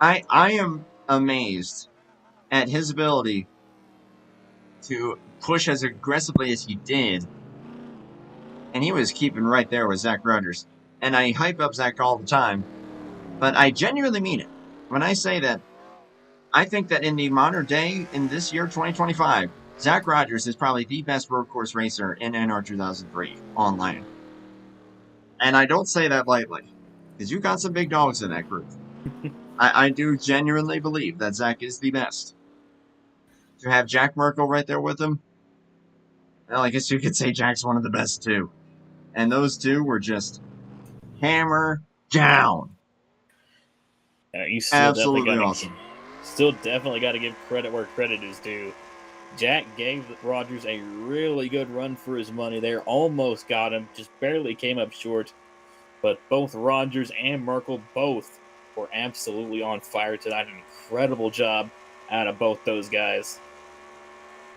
I am amazed at his ability to push as aggressively as he did. And he was keeping right there with Zach Rogers. And I hype up Zach all the time, but I genuinely mean it when I say that I think that in the modern day, in this year, 2025, Zach Rogers is probably the best road course racer in NR2003 Online. And I don't say that lightly, because you got some big dogs in that group. I do genuinely believe that Zach is the best. To have Jack Merkel right there with him, well, I guess you could say Jack's one of the best too. And those two were just hammer down. You still Absolutely awesome. Still definitely got to give credit where credit is due. Jack gave Rogers a really good run for his money there. Almost got him, just barely came up short. But both Rogers and Merkel both were absolutely on fire tonight. An incredible job out of both those guys.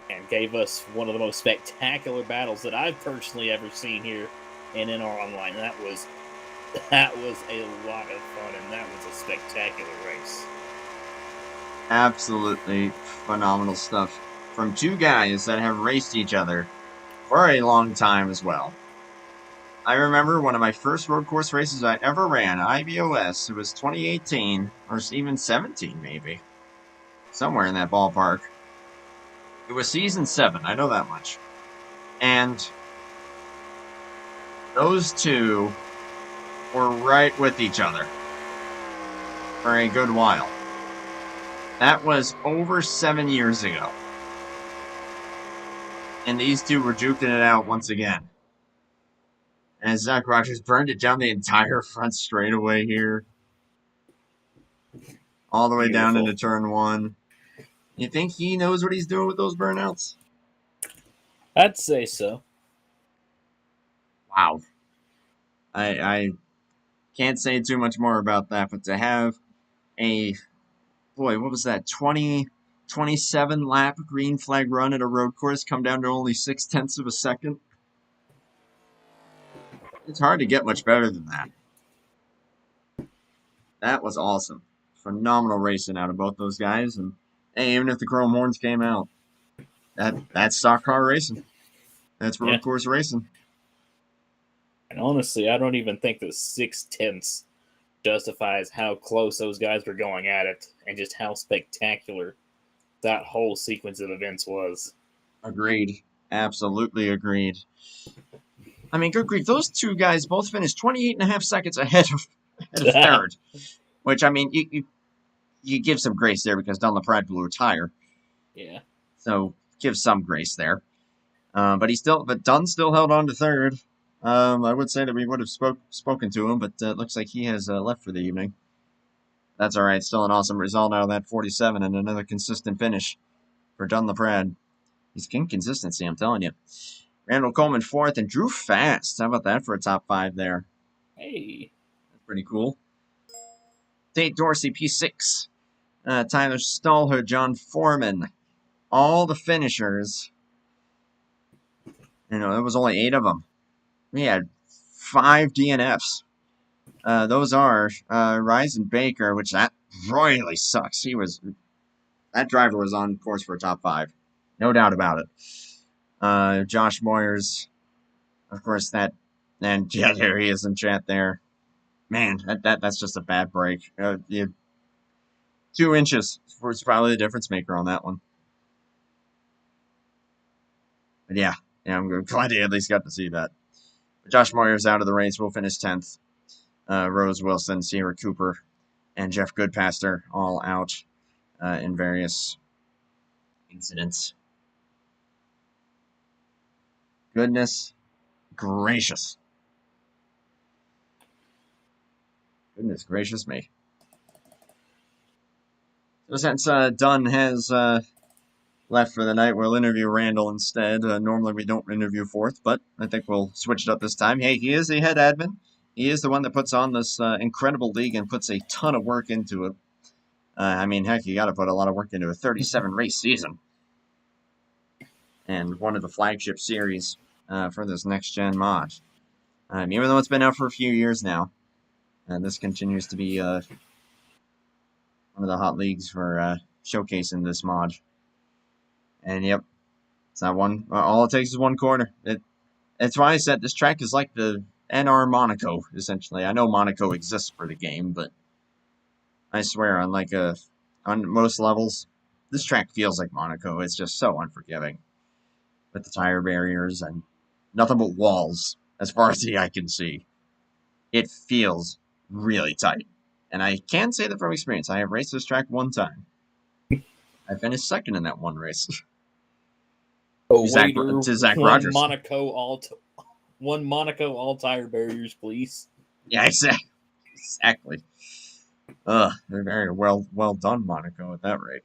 And gave us one of the most spectacular battles that I've personally ever seen here in NR Online. That was a lot of fun, and that was a spectacular race. Absolutely phenomenal stuff from two guys that have raced each other for a long time as well. I remember one of my first road course races I ever ran, IBOS. It was 2018, or even 17 maybe. Somewhere in that ballpark. It was season 7, I know that much. And those two were right with each other for a good while. That was over 7 years ago. And these two were duking it out once again. And Zach Rogers burned it down the entire front straightaway here. All the way down into turn 1. You think he knows what he's doing with those burnouts? I'd say so. Wow. I can't say too much more about that, but to have a, boy, what was that, 27 lap green flag run at a road course come down to only 0.6 of a second? It's hard to get much better than that. That was awesome. Phenomenal racing out of both those guys, and hey, even if the chrome horns came out, that's stock car racing. That's road course racing. And honestly, I don't even think the 0.6 justifies how close those guys were going at it, and just how spectacular that whole sequence of events was. Agreed. Absolutely agreed. I mean, good grief, those two guys both finished 28.5 seconds ahead of third. Which, I mean, you give some grace there because Donlon Pride blew a tire. Yeah. So, give some grace there. But Dunn still held on to third. I would say that we would have spoken to him, but it looks like he has left for the evening. That's all right. Still an awesome result out of that 47 and another consistent finish for Donlon Pride. He's king consistency, I'm telling you. Randall Coleman fourth and Drew Fast. How about that for a top 5 there? Hey. That's pretty cool. Tate Dorsey, P6. Tyler Stallhood, John Foreman. All the finishers. You know, there was only 8 of them. We had 5 DNFs. Those are Ryzen Baker, which that royally sucks. That driver was on course for a top 5, no doubt about it. Josh Moyers, of course, and yeah, there he is in chat there. Man, that's just a bad break. 2 inches was probably the difference maker on that one. But yeah, I'm glad he at least got to see that. But Josh Moyers out of the race. Will finish 10th. Rose Wilson, Sierra Cooper, and Jeff Goodpaster all out in various incidents. Goodness gracious. Goodness gracious me. So since Dunn has left for the night, we'll interview Randall instead. Normally we don't interview Fourth, but I think we'll switch it up this time. Hey, he is the head admin. He is the one that puts on this incredible league and puts a ton of work into it. I mean, heck, you got to put a lot of work into a 37 race season. And one of the flagship series for this next gen mod. Even though it's been out for a few years now, this continues to be one of the hot leagues for showcasing this mod. And yep, it's not one. All it takes is one corner. That's why I said this track is like the NR Monaco, essentially. I know Monaco exists for the game, but I swear, on most levels, this track feels like Monaco. It's just so unforgiving with the tire barriers and nothing but walls as far as the eye can see. It feels really tight. And I can say that from experience. I have raced this track one time. I finished second in that one race. Oh, to Zach one Rogers. One Monaco all tire barriers, please. Yeah, exactly. They're very well done, Monaco, at that rate.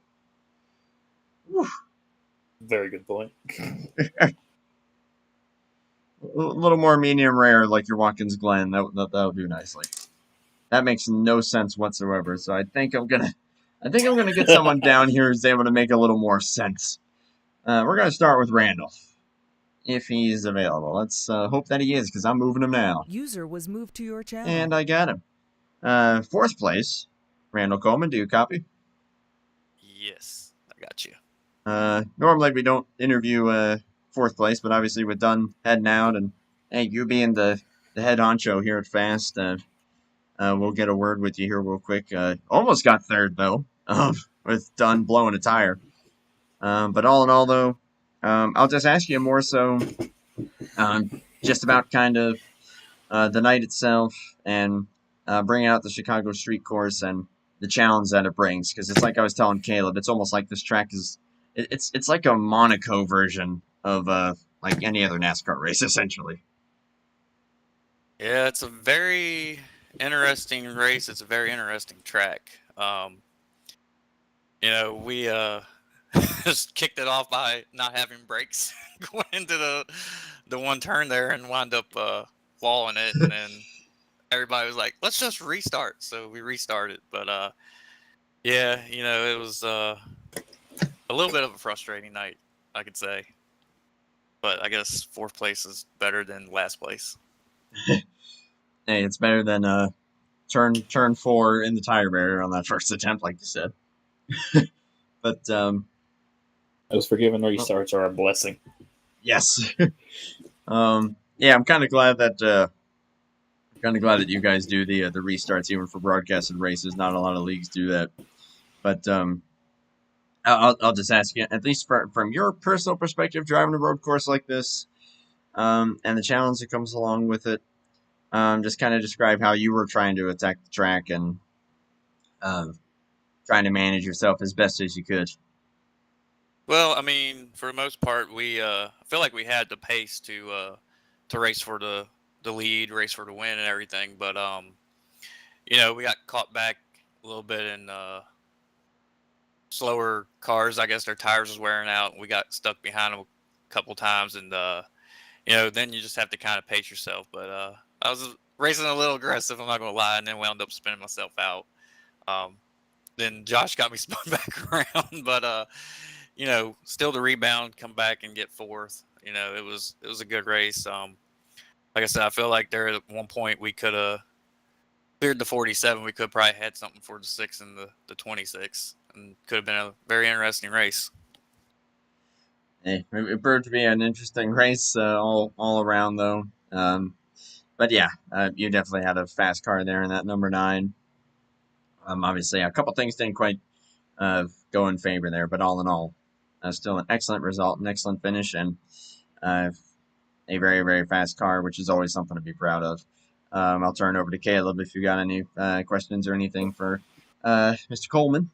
Whew. Very good point. A little more medium rare, like your Watkins Glen. That'll do nicely. That makes no sense whatsoever. So I think I'm gonna get someone down here who's able to make a little more sense. We're gonna start with Randall, if he's available. Let's hope that he is, because I'm moving him now. User was moved to your channel. And I got him. 4th place, Randall Coleman. Do you copy? Yes, I got you. Normally we don't interview 4th place, but obviously with Dunn heading out, and hey, you being the head honcho here at Fast, we'll get a word with you here real quick. Almost got 3rd though, with Dunn blowing a tire. But all in all though, I'll just ask you more so just about kind of the night itself and bringing out the Chicago Street Course and the challenge that it brings. Because it's like I was telling Caleb, it's almost like this track is it's like a Monaco version of like any other NASCAR race, essentially. Yeah, it's a very interesting race. It's a very interesting track. We just kicked it off by not having brakes going into the one turn there and wound up walling it, and then everybody was like, let's just restart. So we restarted. But yeah, it was a little bit of a frustrating night, I could say. But I guess 4th place is better than last place. Hey, it's better than turn 4 in the tire barrier on that first attempt, like you said. But those forgiven restarts are a blessing. Yes. Yeah, I'm kind of glad that you guys do the restarts even for broadcasted races. Not a lot of leagues do that. But I'll just ask you, at least from your personal perspective, driving a road course like this, and the challenge that comes along with it, just kind of describe how you were trying to attack the track and trying to manage yourself as best as you could. Well, I mean, for the most part, we I feel like we had the pace to race for the lead, race for the win, and everything. But we got caught back a little bit in slower cars. I guess their tires was wearing out, and we got stuck behind them a couple times. And then you just have to kind of pace yourself. But I was racing a little aggressive, I'm not gonna lie, and then wound up spinning myself out. Then Josh got me spun back around, but still the rebound, come back and get 4th. It was a good race. Like I said, I feel like there at one point we could have cleared the 47, we could probably had something for the 6 and the 26, and could have been a very interesting race. Hey, it proved to be an interesting race all around, though. But yeah, you definitely had a fast car there in that number 9. Obviously, a couple things didn't quite go in favor there, but all in all, still an excellent result, an excellent finish, and a very, very fast car, which is always something to be proud of. I'll turn it over to Caleb if you got any questions or anything for Mr. Coleman.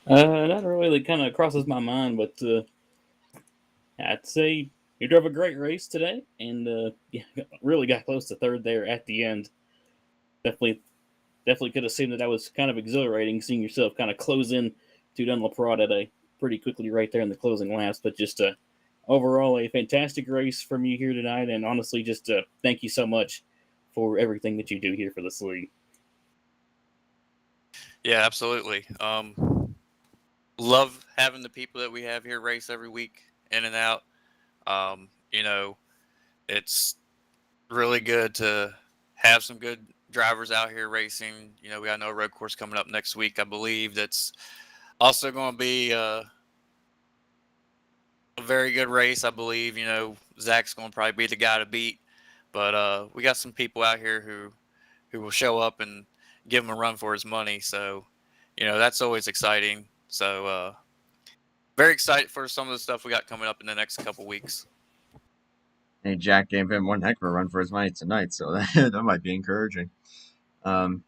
Not really. That kind of crosses my mind, but I'd say you drove a great race today, and yeah, really got close to third there at the end. Definitely could have seen that was kind of exhilarating, seeing yourself kind of close in to Dunlop at a pretty quickly right there in the closing laps. But just overall, a fantastic race from you here tonight, and honestly, just thank you so much for everything that you do here for this league. Yeah, absolutely. Love having the people that we have here race every week, in and out. It's really good to have some good drivers out here racing. We got no road course coming up next week, I believe. That's also going to be a very good race, I believe. Zach's going to probably be the guy to beat, but we got some people out here who will show up and give him a run for his money. So, that's always exciting. So, very excited for some of the stuff we got coming up in the next couple weeks. Hey, Jack gave him one heck of a run for his money tonight, so that might be encouraging. But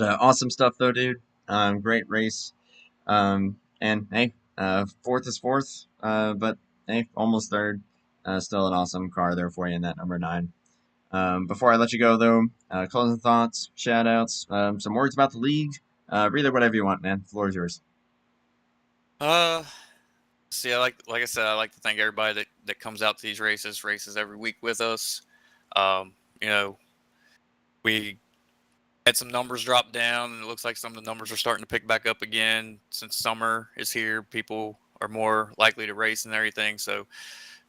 awesome stuff, though, dude. Great race. And hey, fourth is fourth, but hey, almost third. Still an awesome car there for you in that number 9. Before I let you go, though, closing thoughts, shout-outs, some words about the league. Read it whatever you want, man. The floor is yours. See, like I said, I like to thank everybody that comes out to these races every week with us. We had some numbers drop down, and it looks like some of the numbers are starting to pick back up again. Since summer is here, people are more likely to race and everything. So,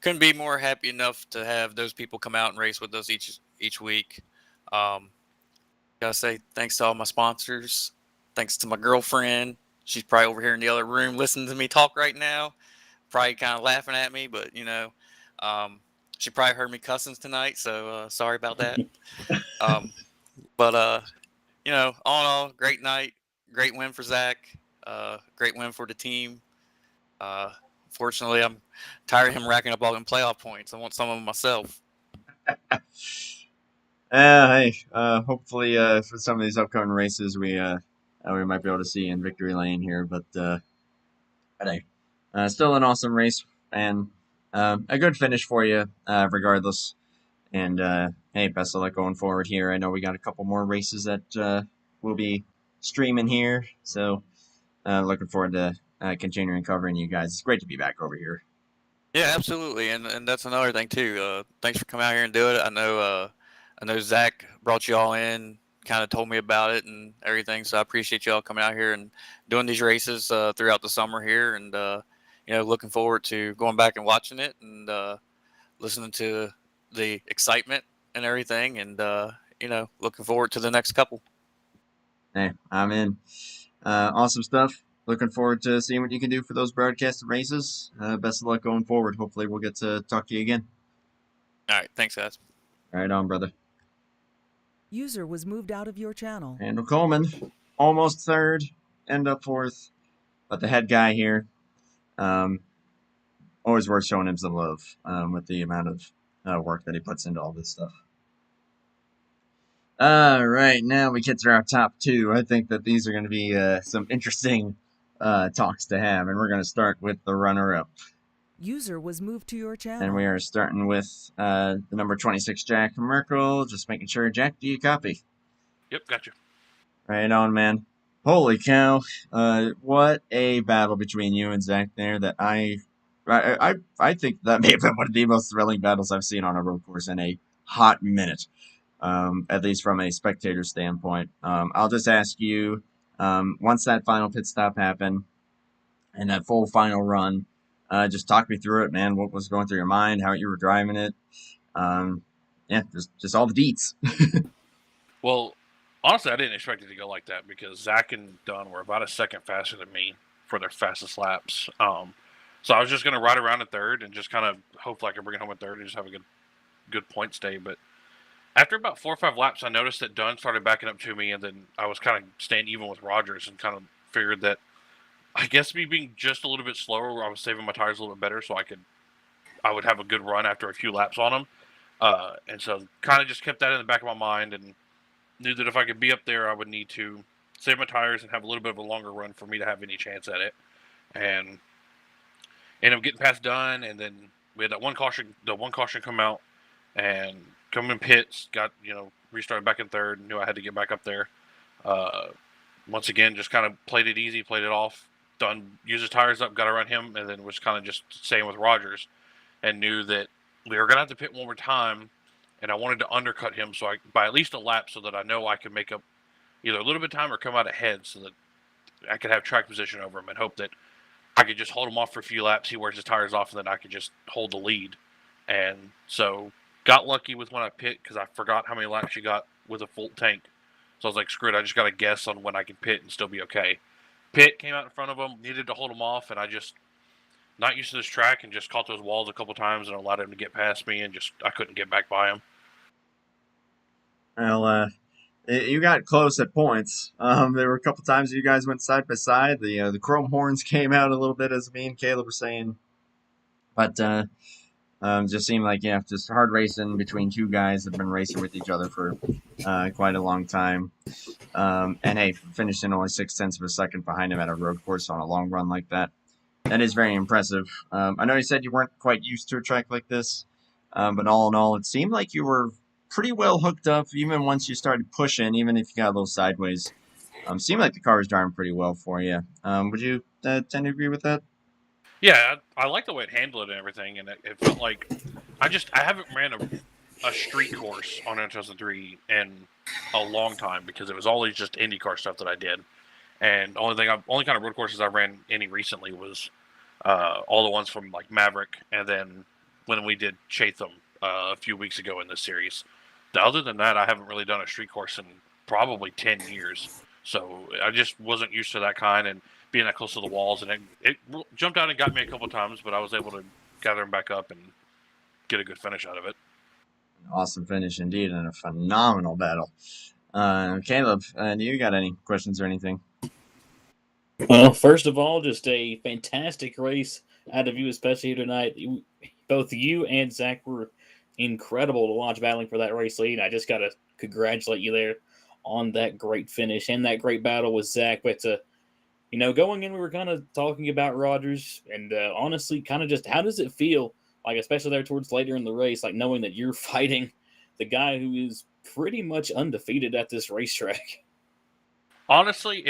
couldn't be more happy enough to have those people come out and race with us each week. Gotta say thanks to all my sponsors. Thanks to my girlfriend. She's probably over here in the other room listening to me talk right now. Probably kind of laughing at me, but she probably heard me cussing tonight, so sorry about that. But all in all, great night, great win for Zach, great win for the team. Fortunately, I'm tired of him racking up all them playoff points. I want some of them myself. Hey, hopefully for some of these upcoming races, we might be able to see you in victory lane here. But hey, still an awesome race and a good finish for you, regardless. And hey, best of luck going forward here. I know we got a couple more races that we'll be streaming here, so looking forward to continuing covering you guys. It's great to be back over here. Yeah, absolutely, and that's another thing too. Thanks for coming out here and doing it. I know Zach brought you all in, kind of told me about it and everything. So I appreciate you all coming out here and doing these races throughout the summer here, and looking forward to going back and watching it and listening to the excitement and everything, and looking forward to the next couple. Hey, I'm in. Awesome stuff. Looking forward to seeing what you can do for those broadcasted races. Best of luck going forward. Hopefully we'll get to talk to you again. All right. Thanks, guys. Right on, brother. User was moved out of your channel. Randall Coleman, almost third, end up fourth. But the head guy here, always worth showing him some love with the amount of work that he puts into all this stuff. All right, now we get to our top 2. I think that these are going to be some interesting talks to have, and we're going to start with the runner-up. User was moved to your channel. And we are starting with the number 26, Jack Merkel. Just making sure, Jack, do you copy? Yep, gotcha. Right on, man. Holy cow. What a battle between you and Zach there that I think that may have been one of the most thrilling battles I've seen on a road course in a hot minute. At least from a spectator standpoint. I'll just ask you, once that final pit stop happened and that full final run, just talk me through it, man. What was going through your mind, how you were driving it. Yeah, just all the deets. Well, honestly, I didn't expect it to go like that because Zach and Dunn were about a second faster than me for their fastest laps. So I was just gonna ride around in third and just kind of hope I could bring it home in third and just have a good point stay. But after about 4 or 5 laps, I noticed that Dunn started backing up to me, and then I was kind of staying even with Rogers and kind of figured that I guess me being just a little bit slower, I was saving my tires a little bit better, so I would have a good run after a few laps on them. And so kind of just kept that in the back of my mind and knew that if I could be up there, I would need to save my tires and have a little bit of a longer run for me to have any chance at it. And ended up getting past Dunn, and then we had that one caution come out, and coming in pits, got restarted back in third, knew I had to get back up there. Once again, just kind of played it easy, played it off. Dunn used his tires up, got around him, and then was kind of just staying with Rogers, and knew that we were gonna have to pit one more time, and I wanted to undercut him by at least a lap, so that I know I could make up either a little bit of time or come out ahead, so that I could have track position over him and hope that I could just hold him off for a few laps. He wears his tires off, and then I could just hold the lead. And so got lucky with when I pit because I forgot how many laps she got with a full tank. So I was like, screw it, I just got to guess on when I can pit and still be okay. Pit came out in front of him, needed to hold him off, and I just not used to this track and just caught those walls a couple times and allowed him to get past me, and just I couldn't get back by him. Well, you got close at points. There were a couple times you guys went side by side. The chrome horns came out a little bit, as me and Caleb were saying, but just seemed like just hard racing between two guys that have been racing with each other for quite a long time. And hey, finished in only 0.6 of a second behind him at a road course on a long run like that. That is very impressive. I know you said you weren't quite used to a track like this, but all in all, it seemed like you were pretty well hooked up even once you started pushing, even if you got a little sideways. Seemed like the car was driving pretty well for you. Would you tend to agree with that? Yeah, I like the way it handled it and everything, and it felt like I haven't ran a street course on N2003 in a long time because it was always just IndyCar stuff that I did. And only kind of road courses I ran any recently was all the ones from like Maverick, and then when we did Chatham a few weeks ago in this series. Other than that, I haven't really done a street course in probably 10 years. So I just wasn't used to that kind and being that close to the walls, and it jumped out and got me a couple times, but I was able to gather them back up and get a good finish out of it. Awesome finish indeed, and a phenomenal battle. Caleb, do you got any questions or anything? Well, first of all, just a fantastic race out of you, especially tonight. Both you and Zach were incredible to watch battling for that race lead. I just got to congratulate you there on that great finish and that great battle with Zach. But, going in, we were kind of talking about Rogers, and honestly, kind of just how does it feel, like especially there towards later in the race, like knowing that you're fighting the guy who is pretty much undefeated at this racetrack? Honestly,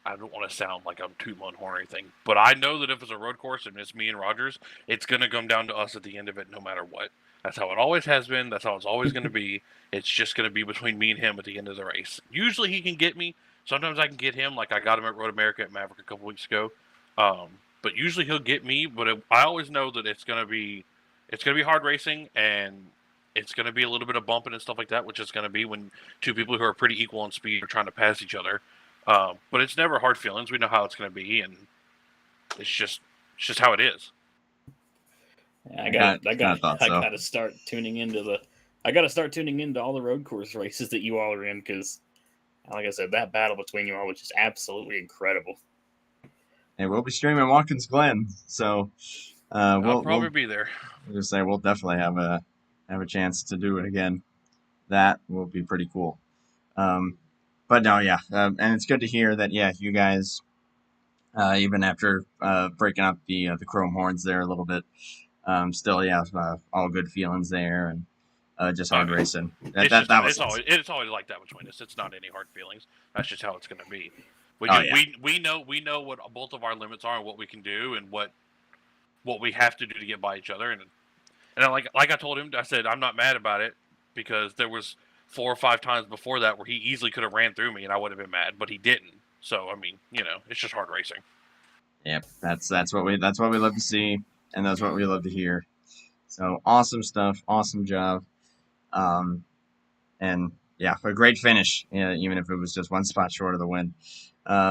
I don't want to sound like I'm tooting my own horn or anything, but I know that if it's a road course and it's me and Rogers, it's going to come down to us at the end of it no matter what. That's how it always has been. That's how it's always going to be. It's just going to be between me and him at the end of the race. Usually he can get me. Sometimes I can get him, like I got him at Road America at Maverick a couple weeks ago. But usually he'll get me, but I always know that it's going to be hard racing, and it's going to be a little bit of bumping and stuff like that, which is going to be when two people who are pretty equal in speed are trying to pass each other. But it's never hard feelings. We know how it's going to be, and it's just how it is. I got to start tuning into all the road course races that you all are in, because, like I said, that battle between you all was just absolutely incredible. And we'll be streaming Watkins Glen, so I'll probably be there. We'll definitely have a chance to do it again. That will be pretty cool. But no, yeah, and it's good to hear that. Yeah, you guys, even after breaking up the chrome horns there a little bit, still, all good feelings there, and just hard racing. It's always like that between us. It's not any hard feelings. That's just how it's going to be. We know what both of our limits are and what we can do and what we have to do to get by each other. And like I told him, I said I'm not mad about it because there was 4 or 5 times before that where he easily could have ran through me and I would have been mad, but he didn't. So I mean, it's just hard racing. Yep, that's what we love to see, and that's what we love to hear. So awesome stuff, awesome job. and yeah, a great finish, even if it was just one spot short of the win.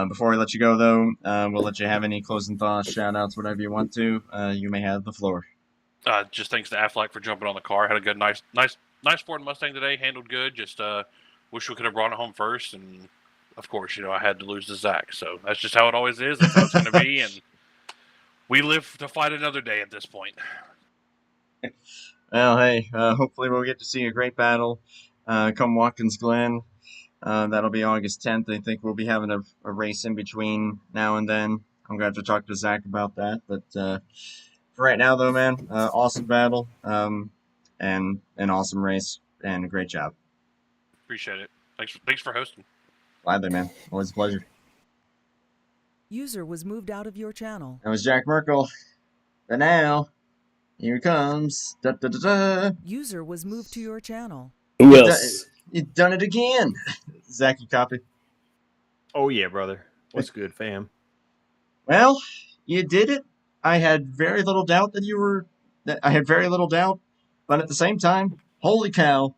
Before we let you go, though, we'll let you have any closing thoughts, shout-outs, whatever you want to. You may have the floor. Just thanks to Affleck for jumping on the car. Had a good, nice Ford Mustang today. Handled good. Just wish we could have brought it home first. And of course, I had to lose to Zach. So that's just how it always is. That's how it's going to be. And we live to fight another day at this point. Well, hey, hopefully we'll get to see a great battle come Watkins Glen. That'll be August 10th. I think we'll be having a race in between now and then. I'm going to have to talk to Zach about that. But for right now, though, man, awesome battle and an awesome race and a great job. Appreciate it. Thanks for hosting. Gladly, man. Always a pleasure. User was moved out of your channel. That was Jack Merkel. But now, here he comes. Da, da, da, da. User was moved to your channel. Who else? You've done it again. Zach, you copy? Oh, yeah, brother. What's good, fam? Well, you did it. I had very little doubt I had very little doubt, but at the same time, holy cow,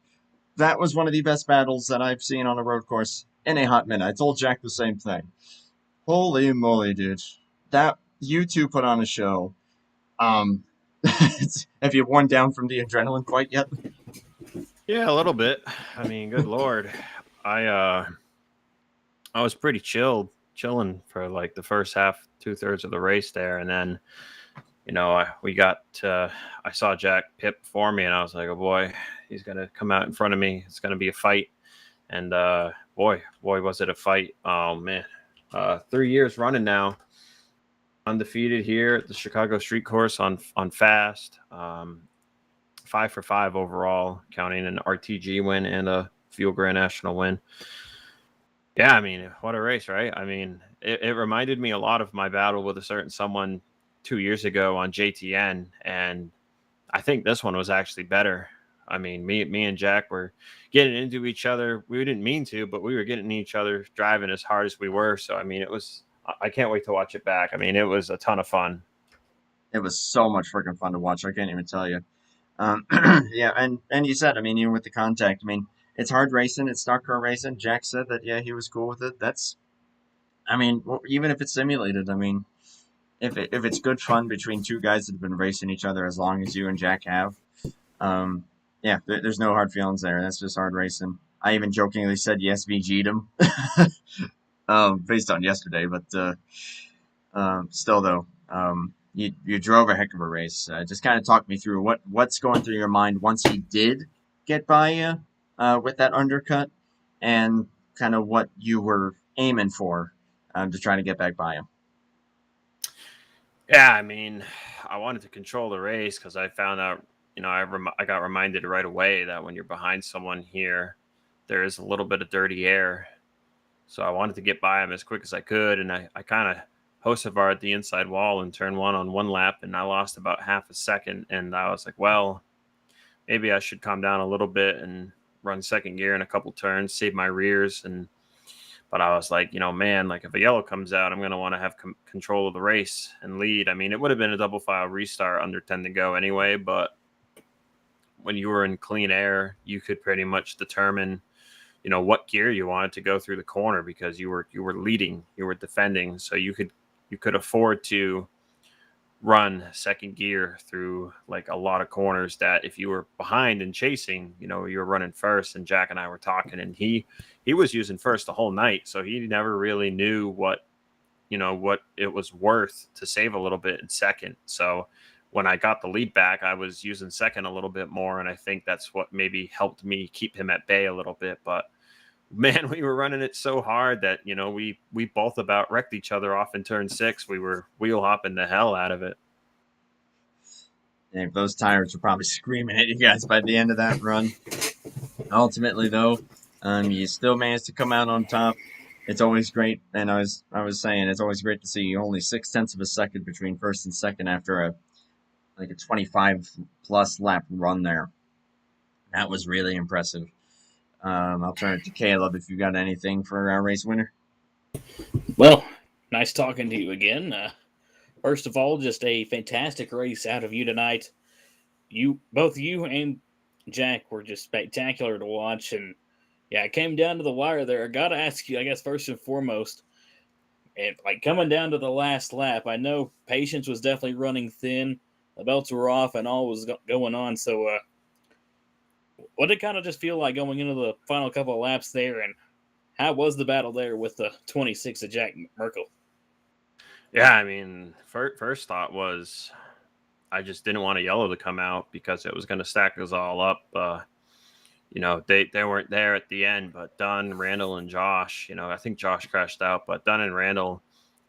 that was one of the best battles that I've seen on a road course in a hot minute. I told Jack the same thing. Holy moly, dude. That you two put on a show. Have you worn down from the adrenaline quite yet? Yeah, a little bit. I mean, good Lord. I was pretty chilling for like the first half, 2/3 of the race there. And then, I saw Jack pit for me and I was like, oh boy, he's going to come out in front of me. It's going to be a fight. And boy, was it a fight. Oh man. 3 years running now, undefeated here at the Chicago Street Course on fast. 5 for 5 overall, counting an RTG win and a Fuel Grand National win. Yeah, I mean, what a race, right? I mean, it reminded me a lot of my battle with a certain someone 2 years ago on JTN, and I think this one was actually better. I mean, me and Jack were getting into each other. We didn't mean to, but we were getting each other driving as hard as we were. So, I mean, I can't wait to watch it back. I mean, it was a ton of fun. It was so much freaking fun to watch. I can't even tell you. Yeah, and you said, I mean, even with the contact, I mean, it's hard racing, it's stock car racing. Jack said that, yeah, he was cool with it. I mean, even if it's simulated, I mean, if it's good fun between two guys that have been racing each other as long as you and Jack have, yeah, there's no hard feelings there. That's just hard racing. I even jokingly said yes, VG'd him, based on yesterday, but still though, you drove a heck of a race. Just kind of talk me through what's going through your mind once he did get by you with that undercut, and kind of what you were aiming for to try to get back by him. Yeah, I mean, I wanted to control the race because I found out, I got reminded right away that when you're behind someone here, there is a little bit of dirty air. So I wanted to get by him as quick as I could, and I kind of Hocevar at the inside wall in turn one on one lap, and I lost about half a second. And I was like, well, maybe I should calm down a little bit and run second gear in a couple turns, save my rears. But I was like, man, like if a yellow comes out, I'm going to want to have control of the race and lead. I mean, it would have been a double file restart under 10 to go anyway, but when you were in clean air, you could pretty much determine, what gear you wanted to go through the corner because you were leading, you were defending. So you could afford to run second gear through like a lot of corners that if you were behind and chasing, you were running first. And Jack and I were talking, and he was using first the whole night. So he never really knew what it was worth to save a little bit in second. So when I got the lead back, I was using second a little bit more. And I think that's what maybe helped me keep him at bay a little bit. But man, we were running it so hard that, we both about wrecked each other off in turn 6. We were wheel hopping the hell out of it. And those tires were probably screaming at you guys by the end of that run. Ultimately, though, you still managed to come out on top. It's always great, and I was saying it's always great to see only 0.6 of a second between first and second after a 25+ lap run there. That was really impressive. I'll turn it to Caleb if you got anything for our race winner. Well, nice talking to you again. First of all, just a fantastic race out of you tonight. Both you and Jack were just spectacular to watch, and Yeah, it came down to the wire there. I got to ask you, I guess, first and foremost, and like coming down to the last lap, I know patience was definitely running thin. The belts were off and all was going on. So, what did it kind of just feel like going into the final couple of laps there? And how was the battle there with the 26 of Jack Merkel? Yeah, I mean, first thought was I just didn't want a yellow to come out because it was going to stack us all up. You know, they weren't there at the end, but Dunn, Randall, and Josh, you know, I think Josh crashed out, but Dunn and Randall,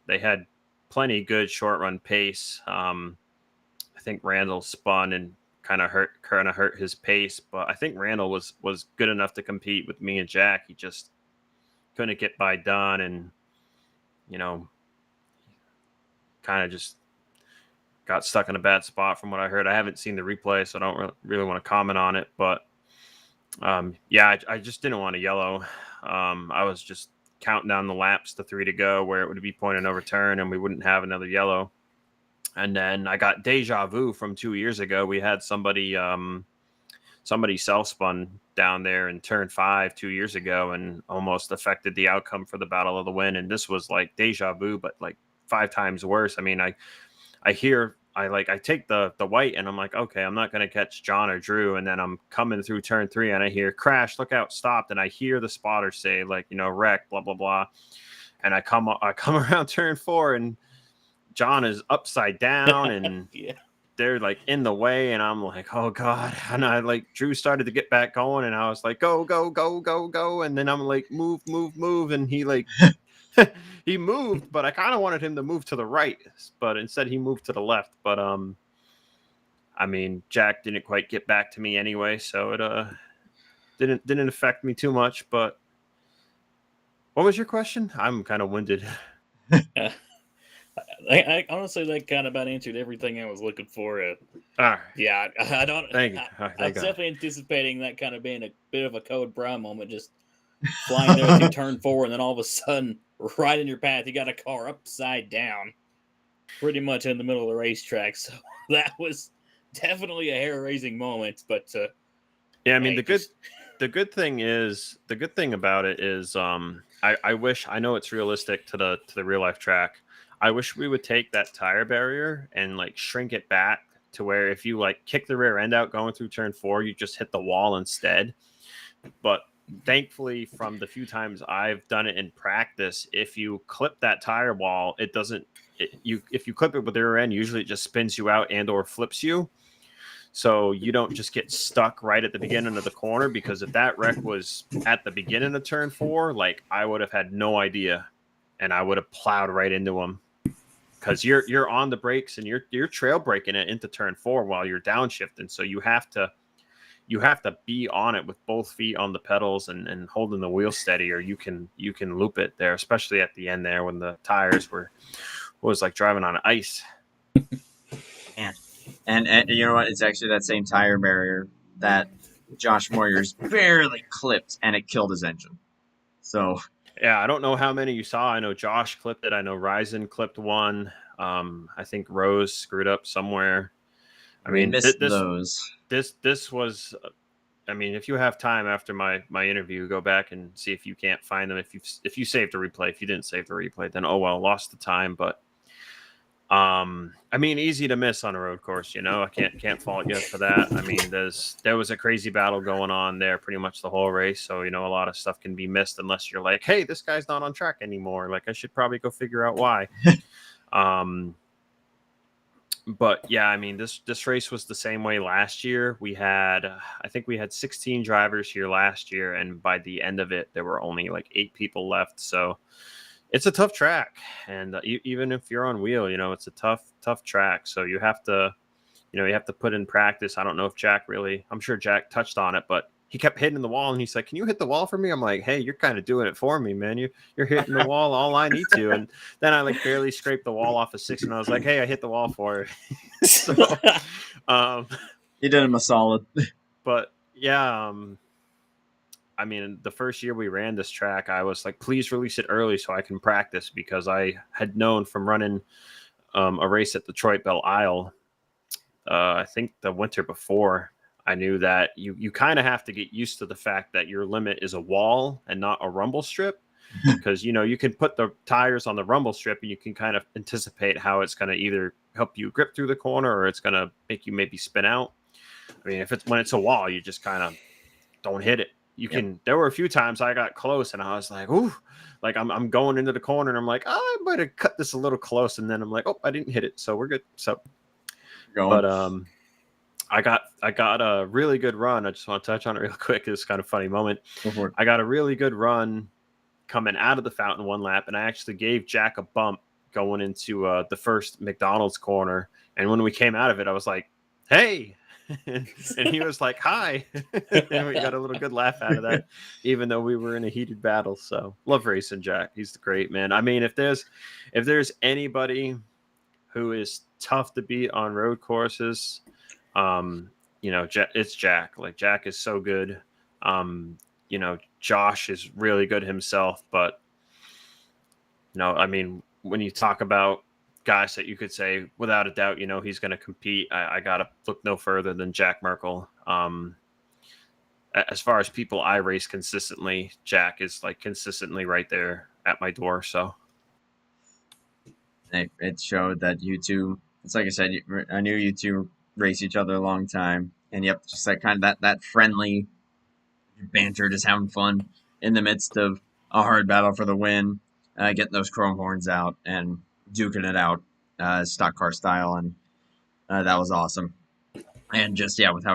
they had plenty good short run pace. I think Randall spun and kind of hurt his pace, but I think Randall was good enough to compete with me and Jack. He just couldn't get by Dunn, and you know, kind of just got stuck in a bad spot from what I heard. I haven't seen the replay, so I don't really want to comment on it. But yeah, I just didn't want a yellow. I was just counting down the laps to 3 to go, where it would be point of no return, and we wouldn't have another yellow. And then I got deja vu from 2 years ago. We had somebody self spun down there in turn 5 2 years ago, and almost affected the outcome for the Battle of the Win. And this was like deja vu, but like 5 times worse. I mean, I take the white and I'm like, okay, I'm not going to catch John or Drew. And then I'm coming through turn 3 and I hear crash, look out, stopped. And I hear the spotter say like, you know, wreck, blah, blah, blah. And I come around turn 4 and John is upside down and Yeah. they're like in the way. And I'm like, oh God. And I like Drew started to get back going and I was like, go, go, go, go, go. And then I'm like, move, move, move. And he like, he moved, but I kind of wanted him to move to the right, but instead he moved to the left. But I mean, Jack didn't quite get back to me anyway, so it didn't affect me too much. But what was your question? I'm kind of winded. I honestly, that kind of about answered everything I was looking for. All right. Yeah, I don't. Thank you. I was Thank God. definitely anticipating that kind of being a bit of a Code Brown moment, just flying there through turn 4, and then all of a sudden, right in your path, you got a car upside down, pretty much in the middle of the racetrack. So that was definitely a hair-raising moment. But yeah, I mean, the good thing about it is, I wish, I know it's realistic to the real life track. I wish we would take that tire barrier and like shrink it back to where if you like kick the rear end out going through turn 4, you just hit the wall instead. But thankfully, from the few times I've done it in practice, if you clip that tire wall, it doesn't. If you clip it with the rear end, usually it just spins you out and or flips you. So you don't just get stuck right at the beginning of the corner, because if that wreck was at the beginning of turn 4, like I would have had no idea, and I would have plowed right into him. Because you're on the brakes and you're trail braking it into turn 4 while you're downshifting, so you have to be on it with both feet on the pedals and holding the wheel steady, or you can loop it there, especially at the end there when the tires was like driving on ice. And you know what? It's actually that same tire barrier that Josh Moyers barely clipped, and it killed his engine. So yeah, I don't know how many you saw. I know Josh clipped it. I know Ryzen clipped one. I think Rose screwed up somewhere. I mean, missed those. This was, I mean, if you have time after my interview, go back and see if you can't find them. If you saved a replay, if you didn't save the replay, then oh well, lost the time. But I mean, easy to miss on a road course, you know. I can't fault you for that. I mean, there was a crazy battle going on there pretty much the whole race, so you know a lot of stuff can be missed unless you're like, hey, this guy's not on track anymore. Like I should probably go figure out why. But yeah, I mean, this race was the same way last year. We had, I think we had 16 drivers here last year, and by the end of it, there were only like 8 people left. So it's a tough track, and even if you're on wheel, you know, it's a tough track. So you have to put in practice. I don't know if Jack really, I'm sure Jack touched on it, but he kept hitting the wall, and he's like, can you hit the wall for me? I'm like, hey, you're kind of doing it for me, man. You're hitting the wall all I need to. And then I like barely scraped the wall off of 6, and I was like, hey, I hit the wall for it. So you did him a solid. But yeah, I mean, the first year we ran this track, I was like, please release it early so I can practice, because I had known from running a race at Detroit Belle Isle, I think the winter before, I knew that you kind of have to get used to the fact that your limit is a wall and not a rumble strip. Because, you can put the tires on the rumble strip and you can kind of anticipate how it's going to either help you grip through the corner or it's going to make you maybe spin out. I mean, when it's a wall, you just kind of don't hit it. There were a few times I got close and I was like, ooh, like I'm going into the corner and I'm like, oh, I might have cut this a little close. And then I'm like, oh, I didn't hit it. So we're good. So, but, I got a really good run. I just want to touch on it real quick. It's kind of a funny moment. I got a really good run coming out of the fountain one lap, and I actually gave Jack a bump going into the first McDonald's corner. And when we came out of it, I was like, hey, and he was like, hi. And we got a little good laugh out of that, even though we were in a heated battle. So love racing Jack. He's the great man. I mean, if there's anybody who is tough to beat on road courses, it's Jack. Like, Jack is so good. Josh is really good himself, but I mean, when you talk about guys that you could say without a doubt, he's going to compete, I got to look no further than Jack Merkel. As far as people I race consistently, Jack is like consistently right there at my door. So it showed that you two, it's like I said, I knew you two race each other a long time, and just that kind of that friendly banter, just having fun in the midst of a hard battle for the win, getting those chrome horns out and duking it out, stock car style, and that was awesome. And just with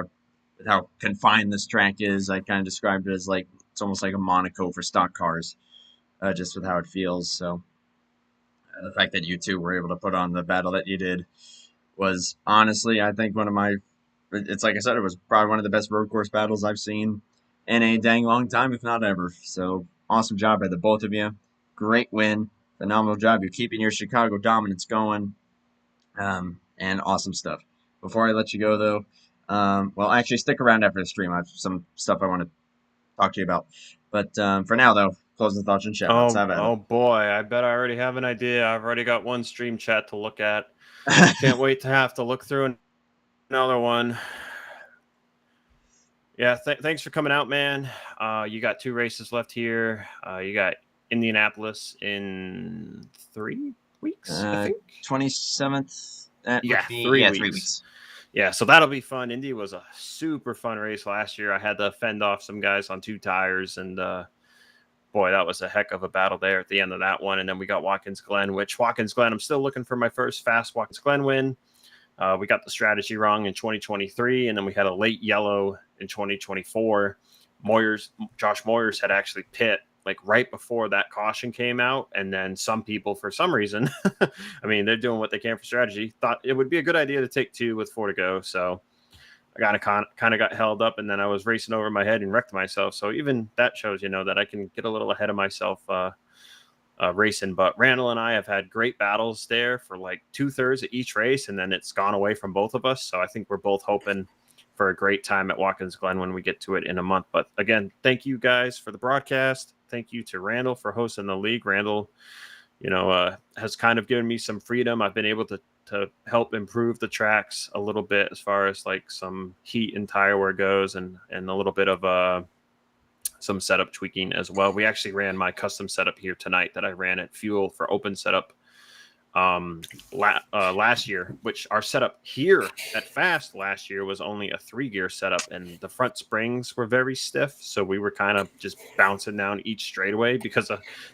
how confined this track is, I kind of described it as like it's almost like a Monaco for stock cars, just with how it feels. So the fact that you two were able to put on the battle that you did was honestly, I think it's like I said, it was probably one of the best road course battles I've seen in a dang long time, if not ever. So awesome job by the both of you. Great win. Phenomenal job. You're keeping your Chicago dominance going. And awesome stuff. Before I let you go, though, well, actually, stick around after the stream. I have some stuff I want to talk to you about. But for now, though, closing thoughts and shout-outs. Oh boy, I bet I already have an idea. I've already got one stream chat to look at. Can't wait to have to look through another one. Yeah, thanks for coming out, man. You got 2 races left here. You got Indianapolis in 3 weeks, I think. 27th. 3 weeks. Yeah, so that'll be fun. Indy was a super fun race last year. I had to fend off some guys on 2 tires, and boy, that was a heck of a battle there at the end of that one. And then we got Watkins Glen, I'm still looking for my first fast Watkins Glen win. We got the strategy wrong in 2023, and then we had a late yellow in 2024. Josh Moyers had actually pit like right before that caution came out, and then some people, for some reason, I mean, they're doing what they can for strategy, thought it would be a good idea to take 2 with 4 to go. So I kind of got held up, and then I was racing over my head and wrecked myself. So even that shows, that I can get a little ahead of myself racing. But Randall and I have had great battles there for like 2/3 of each race, and then it's gone away from both of us. So I think we're both hoping for a great time at Watkins Glen when we get to it in a month. But again, thank you guys for the broadcast. Thank you to Randall for hosting the league. Randall, has kind of given me some freedom. I've been able to help improve the tracks a little bit as far as like some heat and tire wear goes, and a little bit of some setup tweaking as well. We actually ran my custom setup here tonight that I ran at Fuel for open setup last year, which our setup here at Fast last year was only a 3-gear setup, and the front springs were very stiff, so we were kind of just bouncing down each straightaway because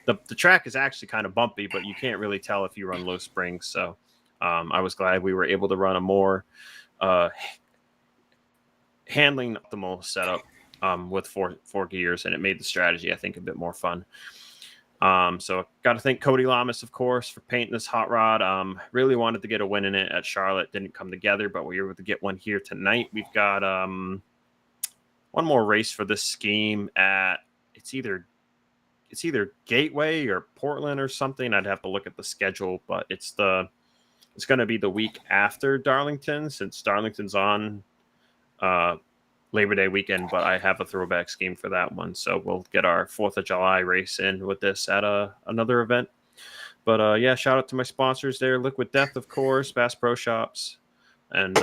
the track is actually kind of bumpy, but you can't really tell if you run low springs. So I was glad we were able to run a more handling optimal setup with four gears, and it made the strategy, I think, a bit more fun. So got to thank Cody Lamas, of course, for painting this hot rod. Really wanted to get a win in it at Charlotte. Didn't come together, but we were able to get one here tonight. We've got one more race for this scheme at it's either Gateway or Portland or something. I'd have to look at the schedule, but it's going to be the week after Darlington, since Darlington's on Labor Day weekend, but I have a throwback scheme for that one. So we'll get our 4th of July race in with this at another event. But yeah, shout out to my sponsors there. Liquid Death, of course, Bass Pro Shops. And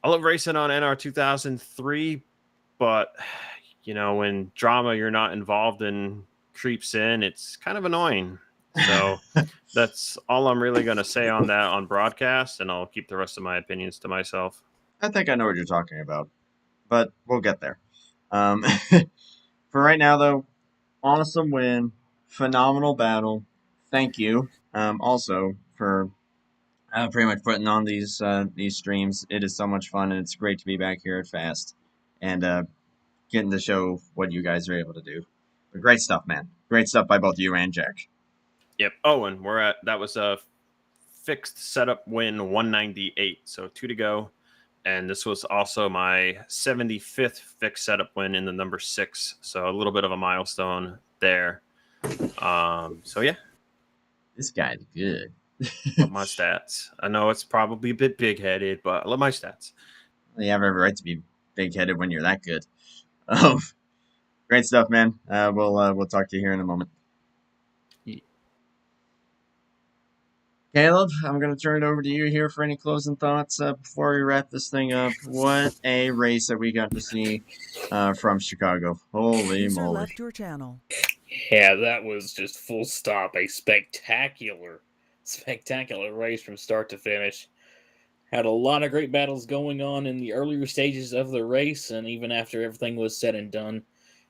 I love racing on NR2003, but when drama you're not involved in creeps in, it's kind of annoying. So that's all I'm really going to say on that on broadcast, and I'll keep the rest of my opinions to myself. I think I know what you're talking about, but we'll get there. For right now, though, awesome win, phenomenal battle. Thank you. Also for pretty much putting on these streams. It is so much fun, and it's great to be back here at Fast and getting to show what you guys are able to do. But great stuff, man. Great stuff by both you and Jack. Yep. Oh, and that was a fixed setup win 198, so 2 to go. And this was also my 75th fixed setup win in the number 6, so a little bit of a milestone there. So yeah, this guy's good. Love my stats. I know it's probably a bit big-headed, but I love my stats. You have every right to be big-headed when you're that good. Great stuff, man. We'll talk to you here in a moment. Caleb, I'm going to turn it over to you here for any closing thoughts before we wrap this thing up. What a race that we got to see from Chicago. Holy User moly. left your channel. Yeah, that was just full stop. A spectacular race from start to finish. Had a lot of great battles going on in the earlier stages of the race, and even after everything was said and done,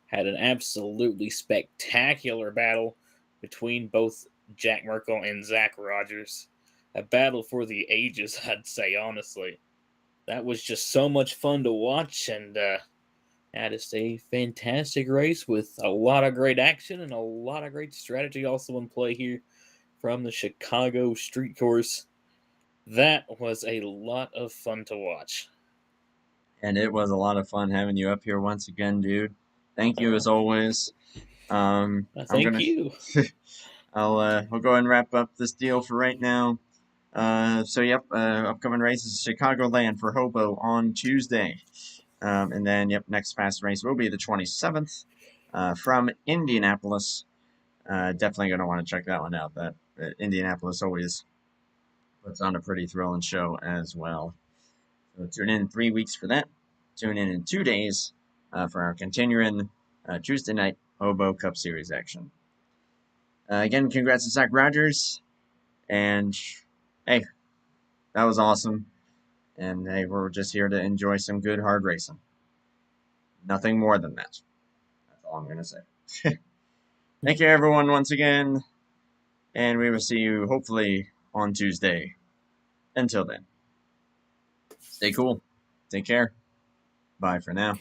had an absolutely spectacular battle between both Jack Merkel and Zach Rogers. A battle for the ages, I'd say, honestly. That was just so much fun to watch, and had just a fantastic race with a lot of great action and a lot of great strategy also in play here from the Chicago Street Course. That was a lot of fun to watch. And it was a lot of fun having you up here once again, dude. Thank you as always. Thank you. We'll go ahead and wrap up this deal for right now. Upcoming races, Chicagoland for Hobo on Tuesday. And then, next fast race will be the 27th from Indianapolis. Definitely going to want to check that one out. That Indianapolis always puts on a pretty thrilling show as well. So tune in 3 weeks for that. Tune in 2 days for our continuing Tuesday night Hobo Cup Series action. Again, congrats to Zach Rogers. And, hey, that was awesome. And, hey, we're just here to enjoy some good hard racing. Nothing more than that. That's all I'm going to say. Thank you, everyone, once again. And we will see you, hopefully, on Tuesday. Until then, stay cool. Take care. Bye for now.